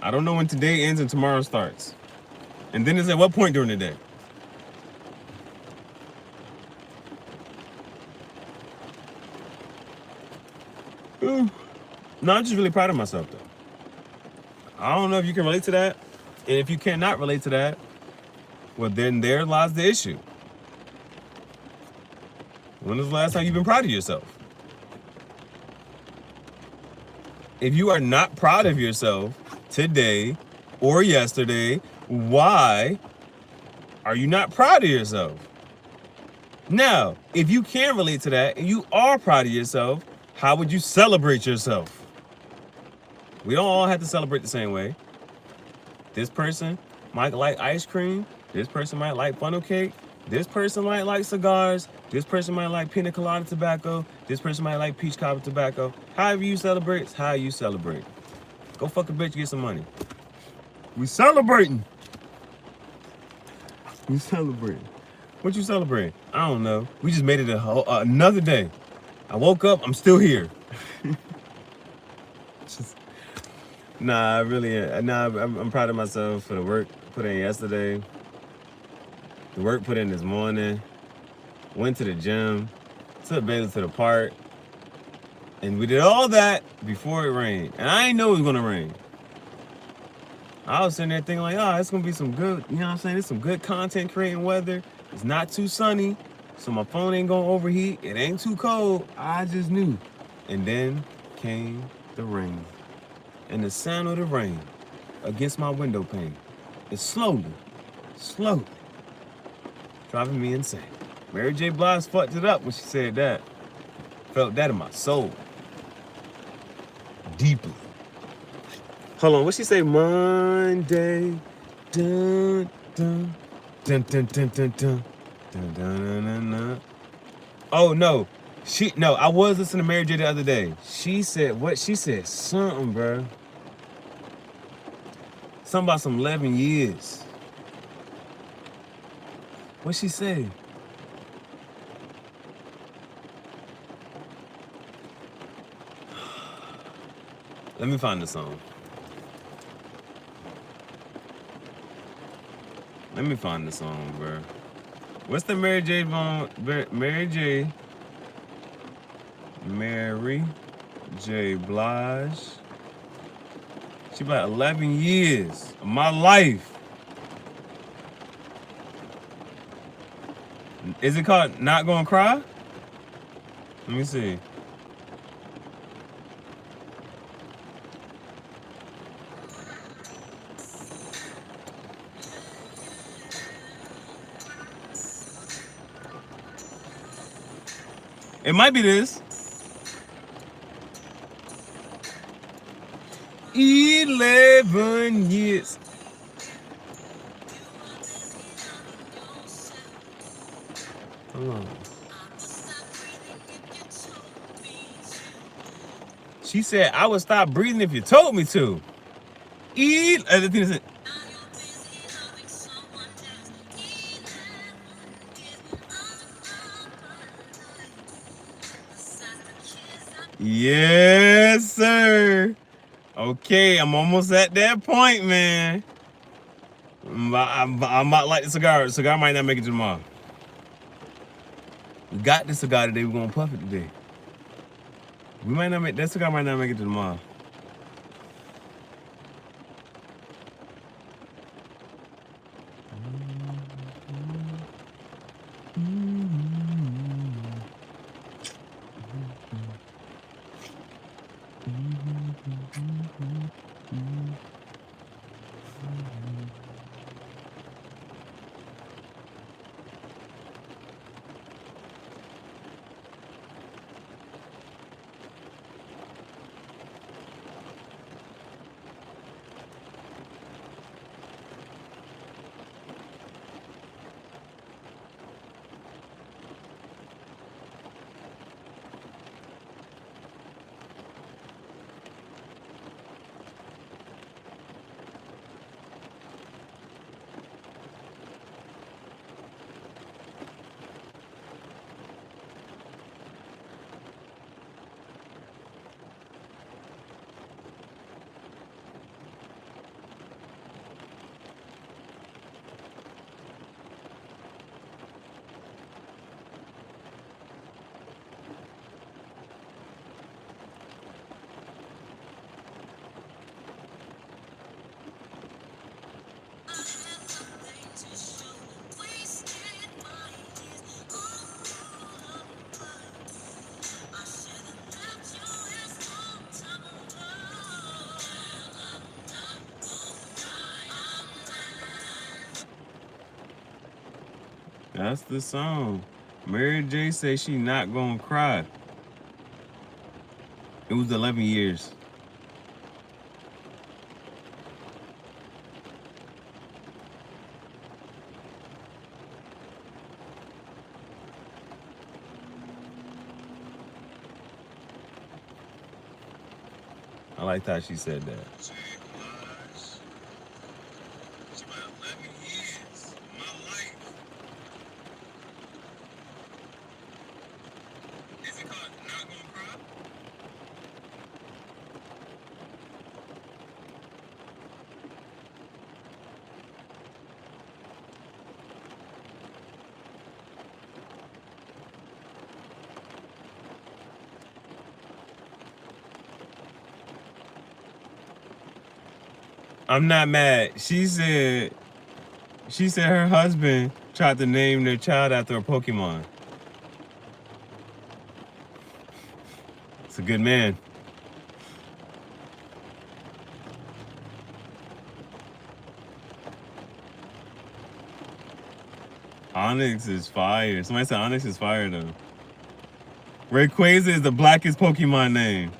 I don't know when today ends and tomorrow starts. And then it's at what point during the day? No, I'm just really proud of myself, though. I don't know if you can relate to that. And if you cannot relate to that, well, then there lies the issue. When was the last time you've been proud of yourself? If you are not proud of yourself today or yesterday, why are you not proud of yourself? Now, if you can relate to that and you are proud of yourself, how would you celebrate yourself? We don't all have to celebrate the same way. This person might like ice cream. This person might like funnel cake. This person might like cigars. This person might like pina colada tobacco. This person might like peach cobbler tobacco. However you celebrate, it's how you celebrate. Go fuck a bitch, get some money. We celebrating. We celebrating. What you celebrating? I don't know. We just made it another day. I woke up, I'm still here. I'm proud of myself for the work put in yesterday. The work put in this morning. Went to the gym. Took Bailey to the park. And we did all that before it rained. And I didn't know it was gonna rain. I was sitting there thinking like, oh, it's gonna be some good, you know what I'm saying? It's some good content creating weather. It's not too sunny, so my phone ain't gonna overheat. It ain't too cold. I just knew. And then came the rain. And the sound of the rain against my window pane is slowly, driving me insane. Mary J. Blige fucked it up when she said that. Felt that in my soul. Deeply. Hold on, what she say? Monday. Dun, dun, dun, dun, dun, dun, dun, dun, dun, dun, dun, dun. Oh, no. I was listening to Mary J. the other day. She said, what? She said something, bro. Something about some 11 years. What'd she say? Let me find the song. Let me find the song, bro. What's the Mary J. Mary J. Blige? She about 11 years of my life. Is it called Not Gonna Cry? Let me see. It might be this. 11 years. Hold on. She said, I would stop breathing if you told me to. The thing is, yes, sir. Okay, I'm almost at that point, man. I might like the cigar. The cigar might not make it tomorrow. We got the cigar today. We're gonna puff it today. We might not make that cigar. Might not make it to tomorrow. That's the song. Mary J say she not gonna cry. It was 11 years. I liked how she said that. I'm not mad. She said her husband tried to name their child after a Pokemon. It's a good man. Onyx is fire. Somebody said Onyx is fire though. Rayquaza is the blackest Pokemon name.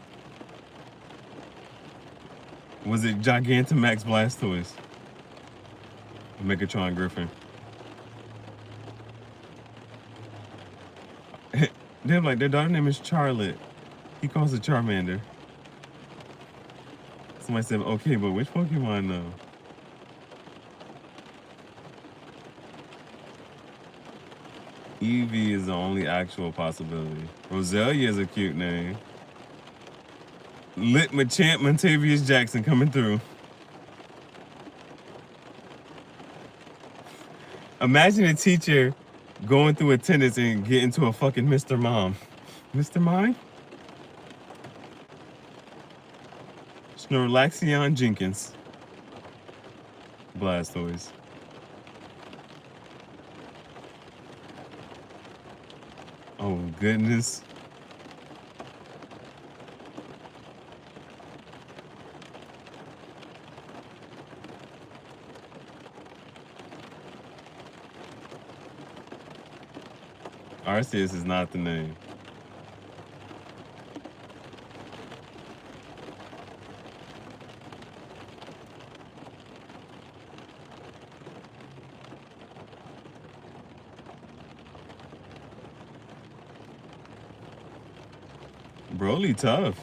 Was it Gigantamax Blastoise? Megatron Griffin. They're like, their daughter's name is Charlotte. He calls it Charmander. Somebody said, okay, but which Pokemon though? Eevee is the only actual possibility. Roselia is a cute name. Lit Machamp Montavious Jackson coming through. Imagine a teacher going through attendance and getting to a fucking Mr. Mom. Mr. Mime? Snorlaxion Jenkins. Blastoise. Oh, goodness. Arceus is not the name. Broly tough.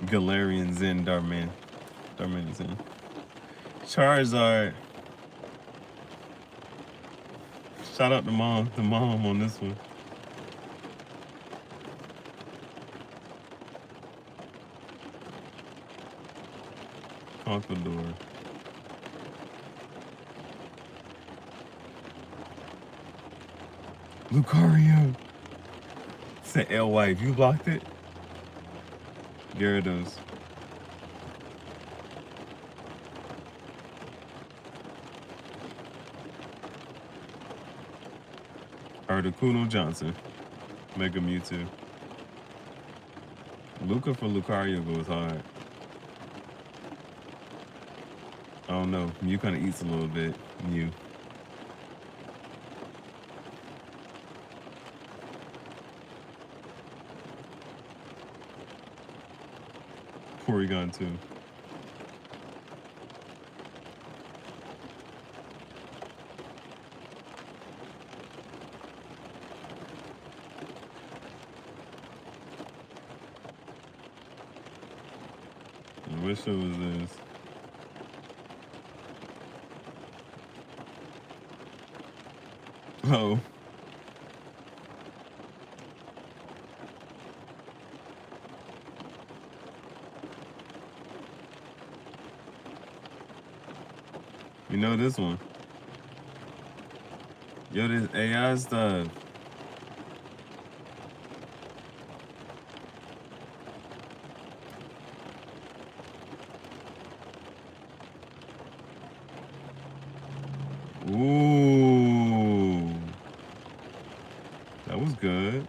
Galarian Zen Darman. Darman Zen. Charizard. Shout out to the mom on this one. Conquador. Lucario. Say L wife. You blocked it? Gyarados. Articuno Johnson. Mega Mewtwo. Luca for Lucario goes hard. I don't know. Mew kind of eats a little bit. Mew. Porygon too. What show is this? Oh. You know this one. Yo, this AI stuff. Ooh. That was good.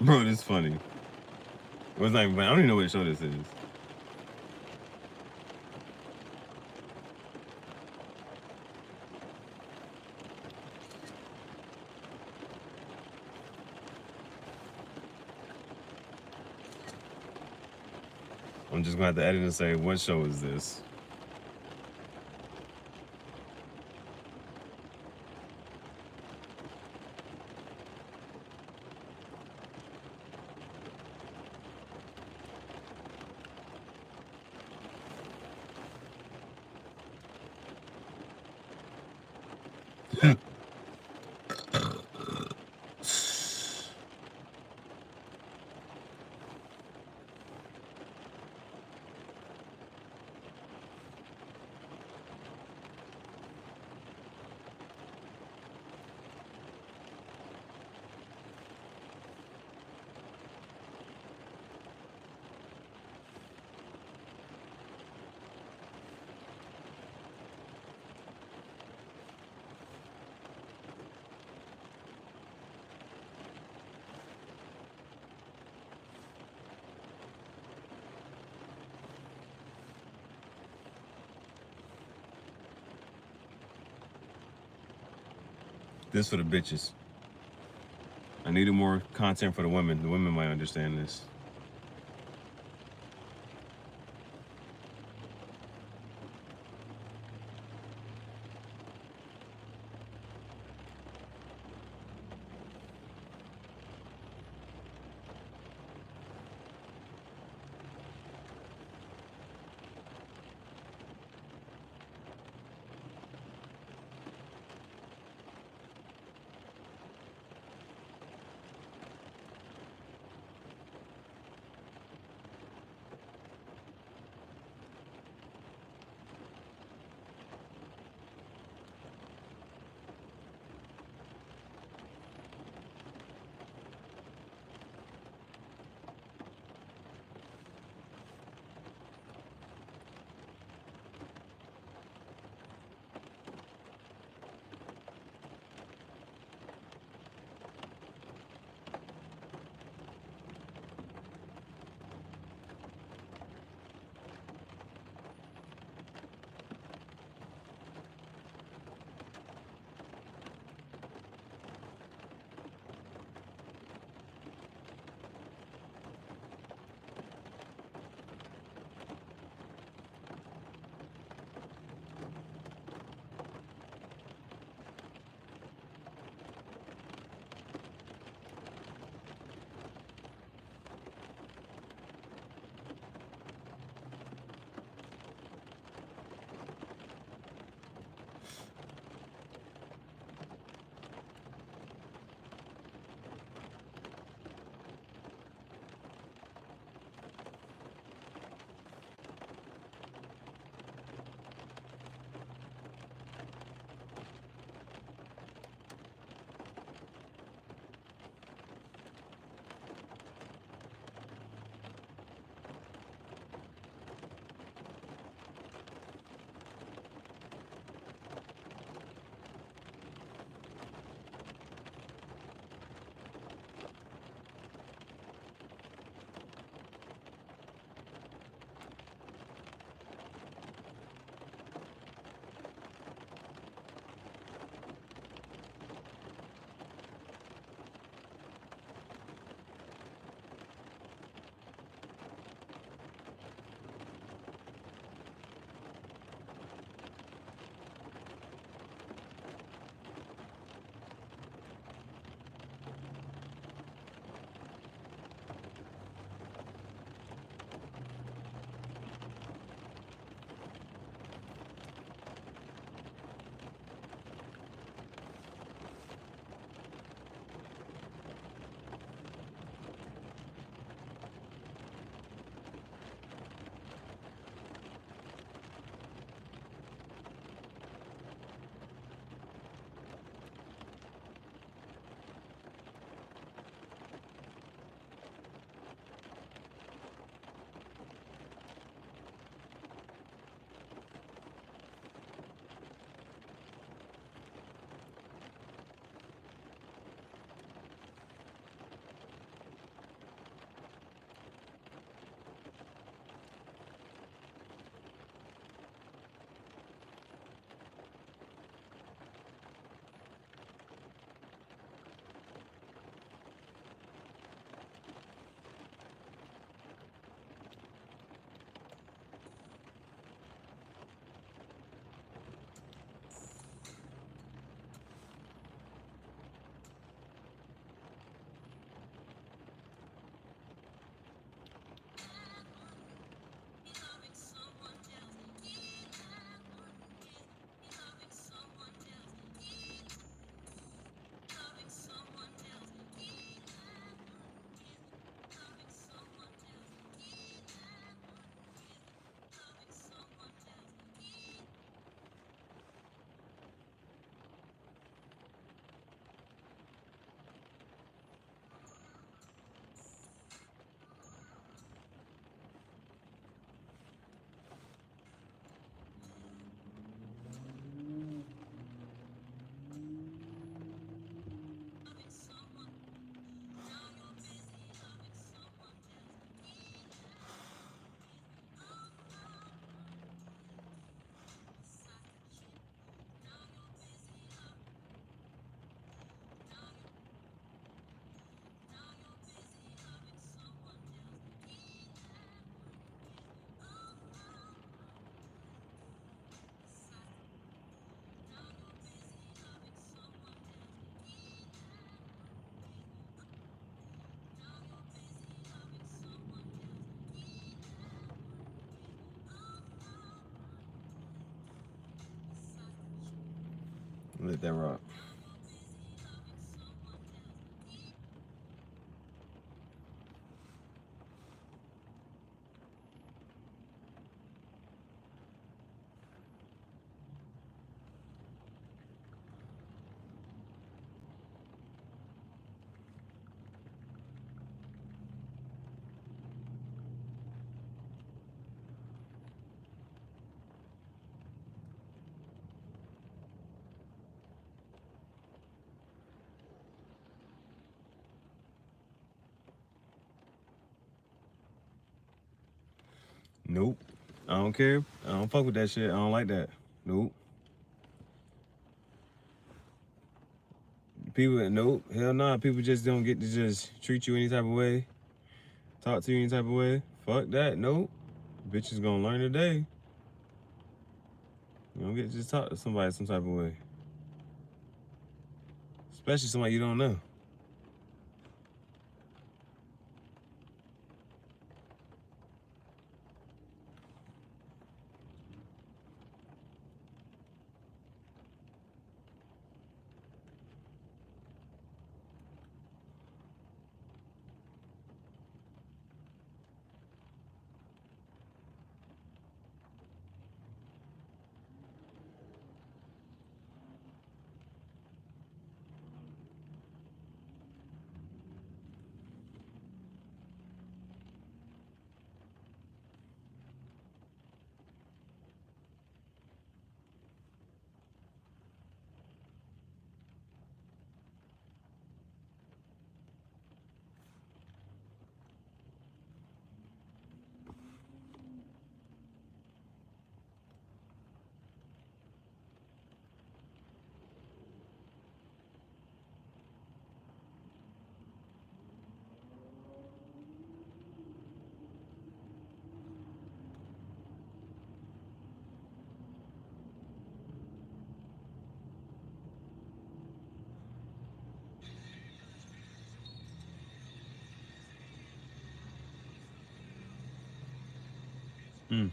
Bro, this is funny. It was not even funny. I don't even know what show this is. I'm just gonna have to edit and say, what show is this? This for the bitches. I needed more content for the women. The women might understand this. Let that rock. Nope. I don't care. I don't fuck with that shit. I don't like that. Nope. People, nope. Hell nah. People just don't get to just treat you any type of way. Talk to you any type of way. Fuck that. Nope. Bitch is gonna learn today. You don't get to just talk to somebody some type of way. Especially somebody you don't know. Mm.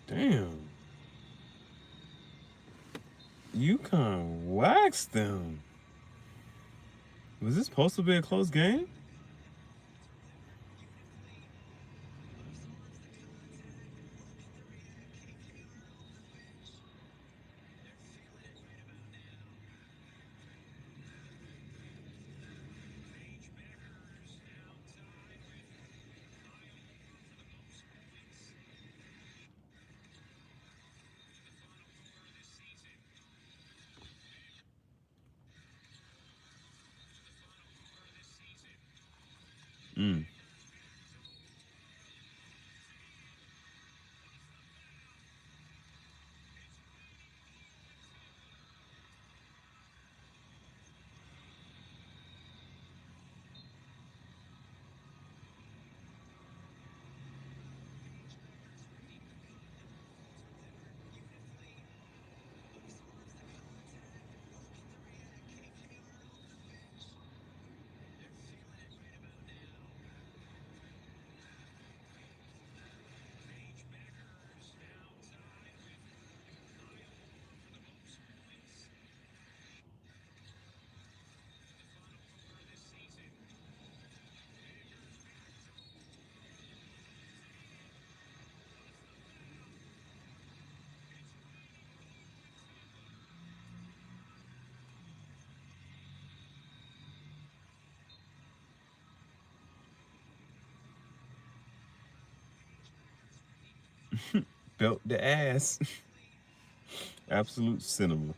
Damn. You kind of waxed them. Was this supposed to be a close game? Mm. Belt the ass. Absolute cinema.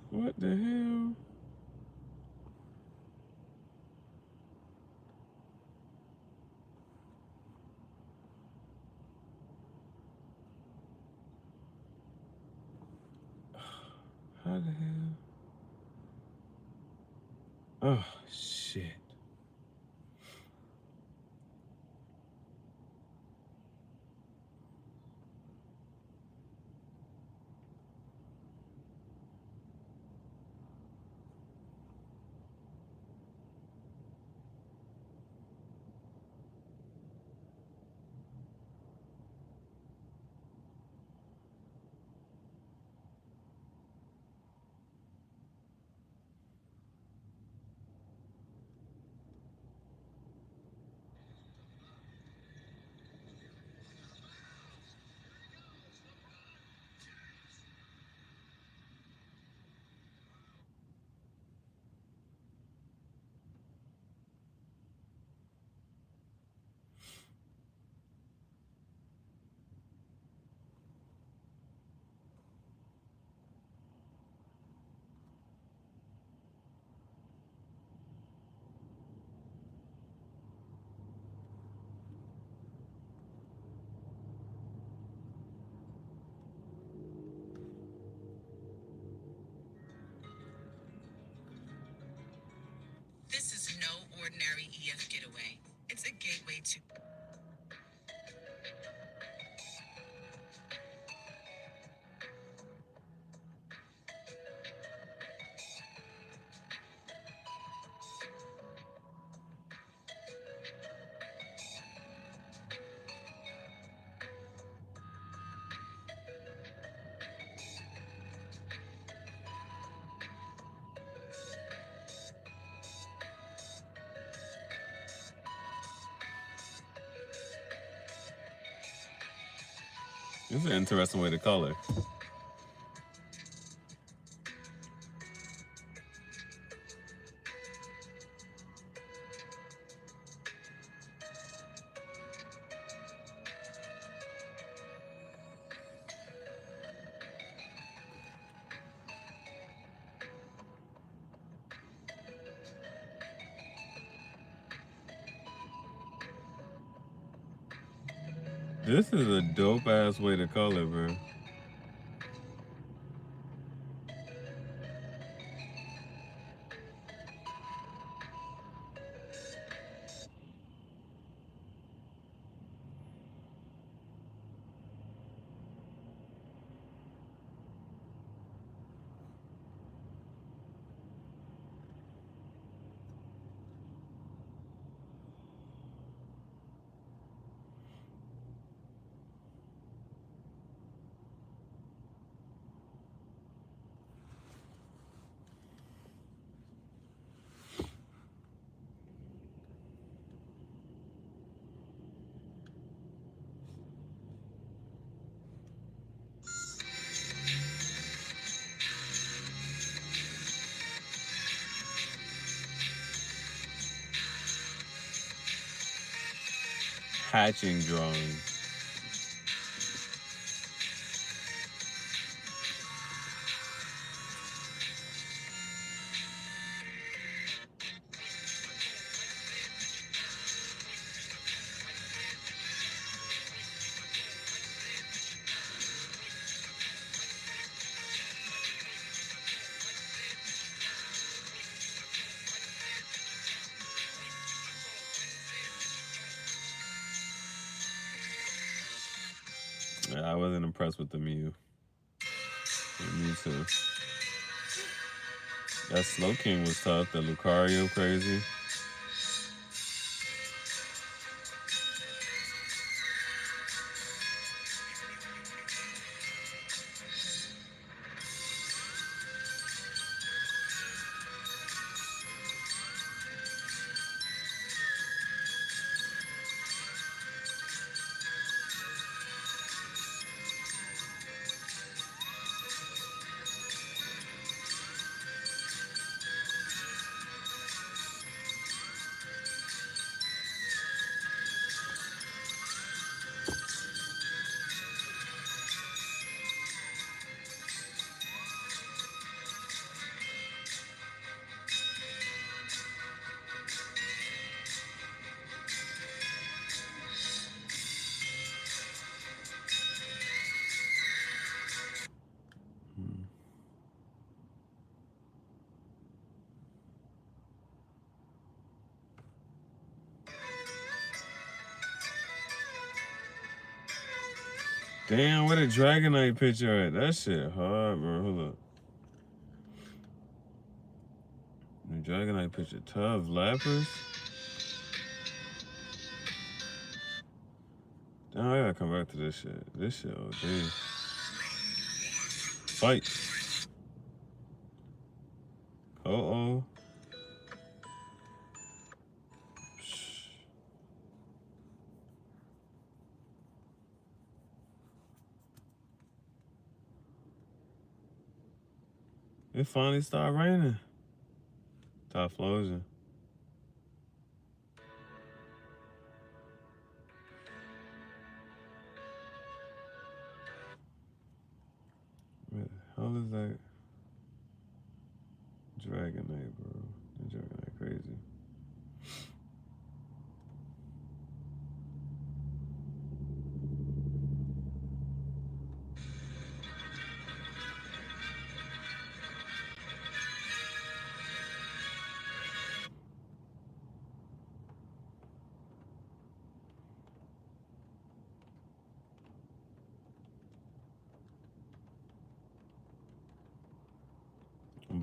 What the hell? How the hell? Oh, shit. AEF getaway. It's a gateway to. This is an interesting way to color. This is a dope ass way to color, bro. Hatching drawing. Yeah, I wasn't impressed with the Mew. Me too. That Slow King was tough. The Lucario crazy. Damn, where the Dragonite picture at? That shit hard, bro. Hold up. The Dragonite picture tough. Lapras? Damn, I gotta come back to this shit. This shit OD. Fight. Uh-oh. It finally started raining. Top Flosion. Where the hell is that Dragonite, bro? That Dragonite crazy.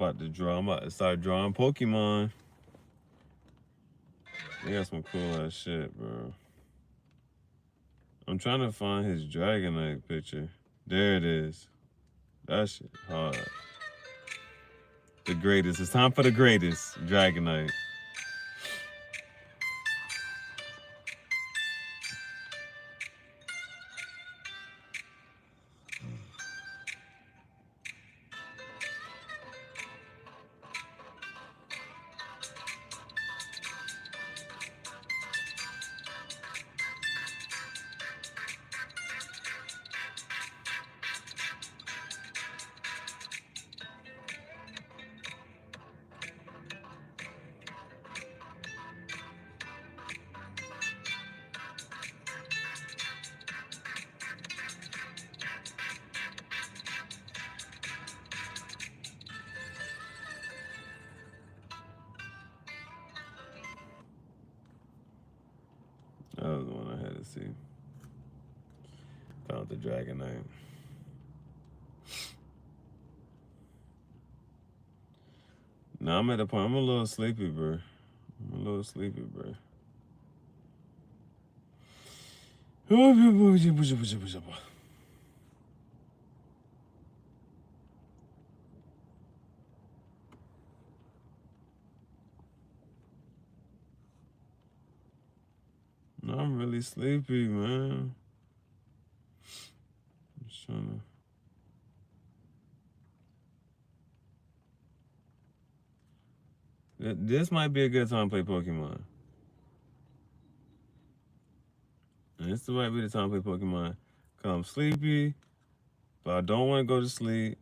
about to start drawing Pokemon. They got some cool ass shit, bro. I'm trying to find his Dragonite picture. There it is. That shit hard. The greatest. It's time for the greatest Dragonite. That was the one I had to see. Found the Dragonite. Now I'm at the point. I'm a little sleepy, bro. No, I'm really sleepy, man. I'm just trying to. This might be a good time to play Pokemon. And this might be the time to play Pokemon. Because I'm sleepy, but I don't want to go to sleep.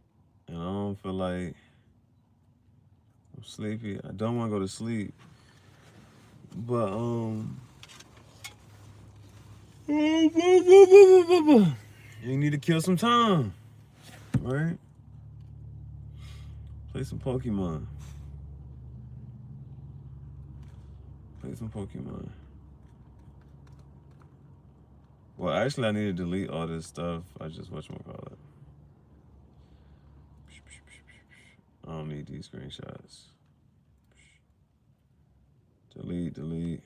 And I don't feel like I'm sleepy. I don't want to go to sleep. But, you need to kill some time, right? Play some Pokemon. Well, actually, I need to delete all this stuff. I just whatchamacallit. I don't need these screenshots. Delete.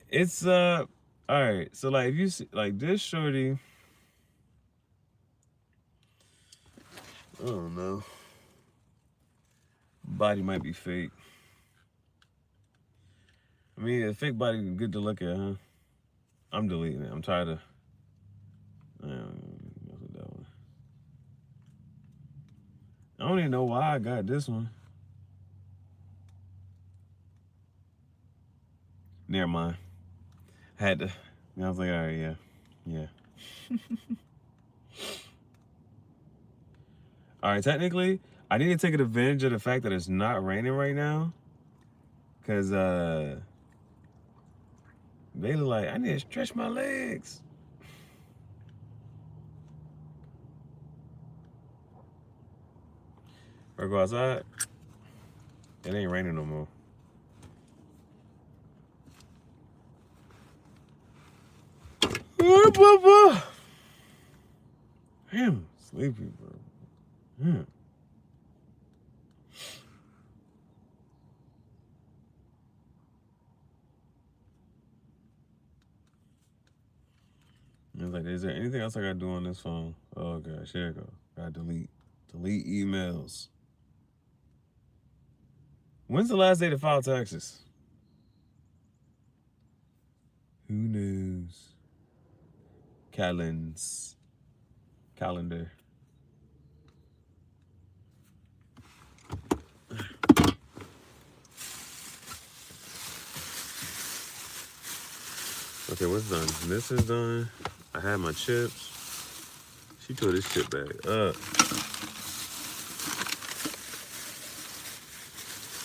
It's all right. So like, if you see like this shorty, I don't know. Body might be fake. I mean, a fake body is good to look at, huh? I'm deleting it. I'm tired of. That one. I don't even know why I got this one. Never mind. I had to. I was like, all right, yeah. All right, technically, I need to take advantage of the fact that it's not raining right now. Because, they look like, I need to stretch my legs. Or go outside. It ain't raining no more. Damn, sleepy, bro. Yeah. I was like, is there anything else I gotta do on this phone? Oh gosh, here it go. Gotta delete emails. When's the last day to file taxes? Who knows? Calendar. Okay, what's done? This is done. I had my chips. She tore this chip bag up.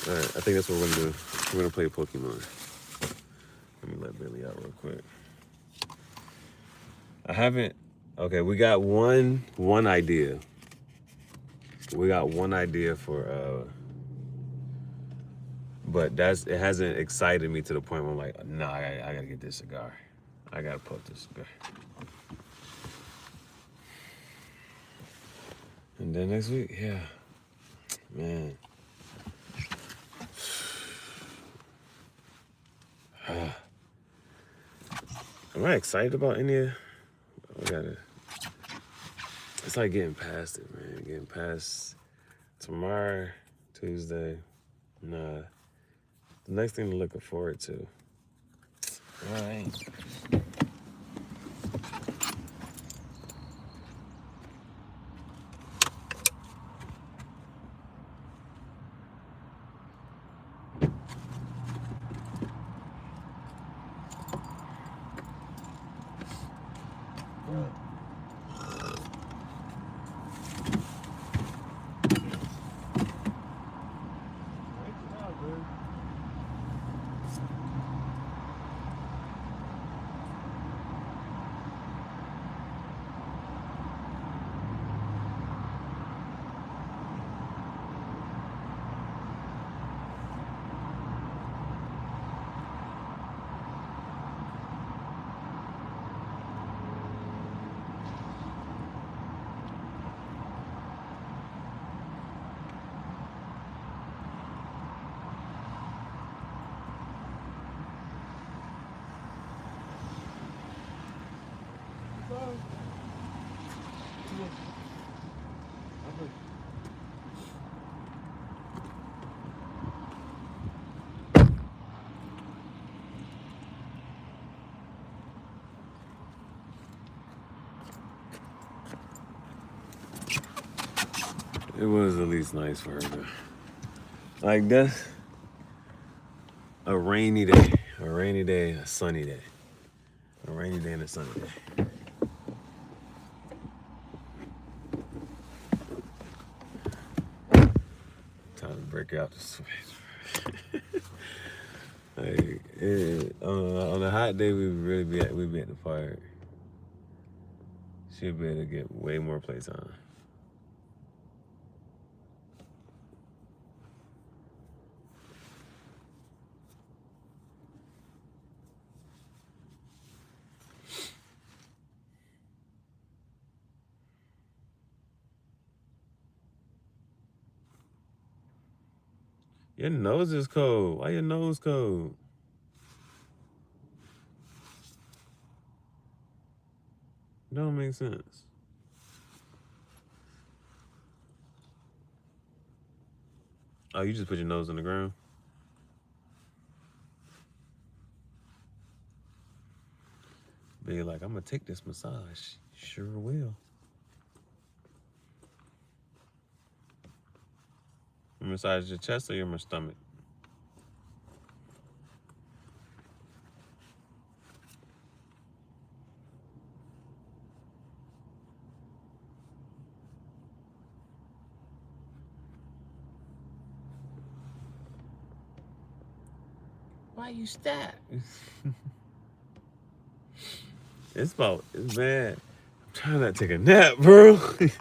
All right, I think that's what we're gonna do. We're gonna play Pokemon. Let me let Bailey out real quick. I haven't. Okay, we got one idea. We got one idea for. But it hasn't excited me to the point where I'm like, nah, I gotta get this cigar. I gotta puff this cigar. And then next week, yeah. Man. Am I excited about any of it's like getting past it, man. Getting past tomorrow, Tuesday. Nah. The next thing to look forward to. All right. It was at least nice for her to, like this. A rainy day, a sunny day. A rainy day and a sunny day. Time to break out the sweat. Like, on a hot day, we'd be at the park. She'd be able to get way more playtime. Your nose is cold. Why your nose cold? Don't make sense. Oh, you just put your nose on the ground? Be like, I'm gonna take this massage. Sure will. You massage your chest or your stomach? Why you stop? It's bad. I'm trying not to take a nap, bro.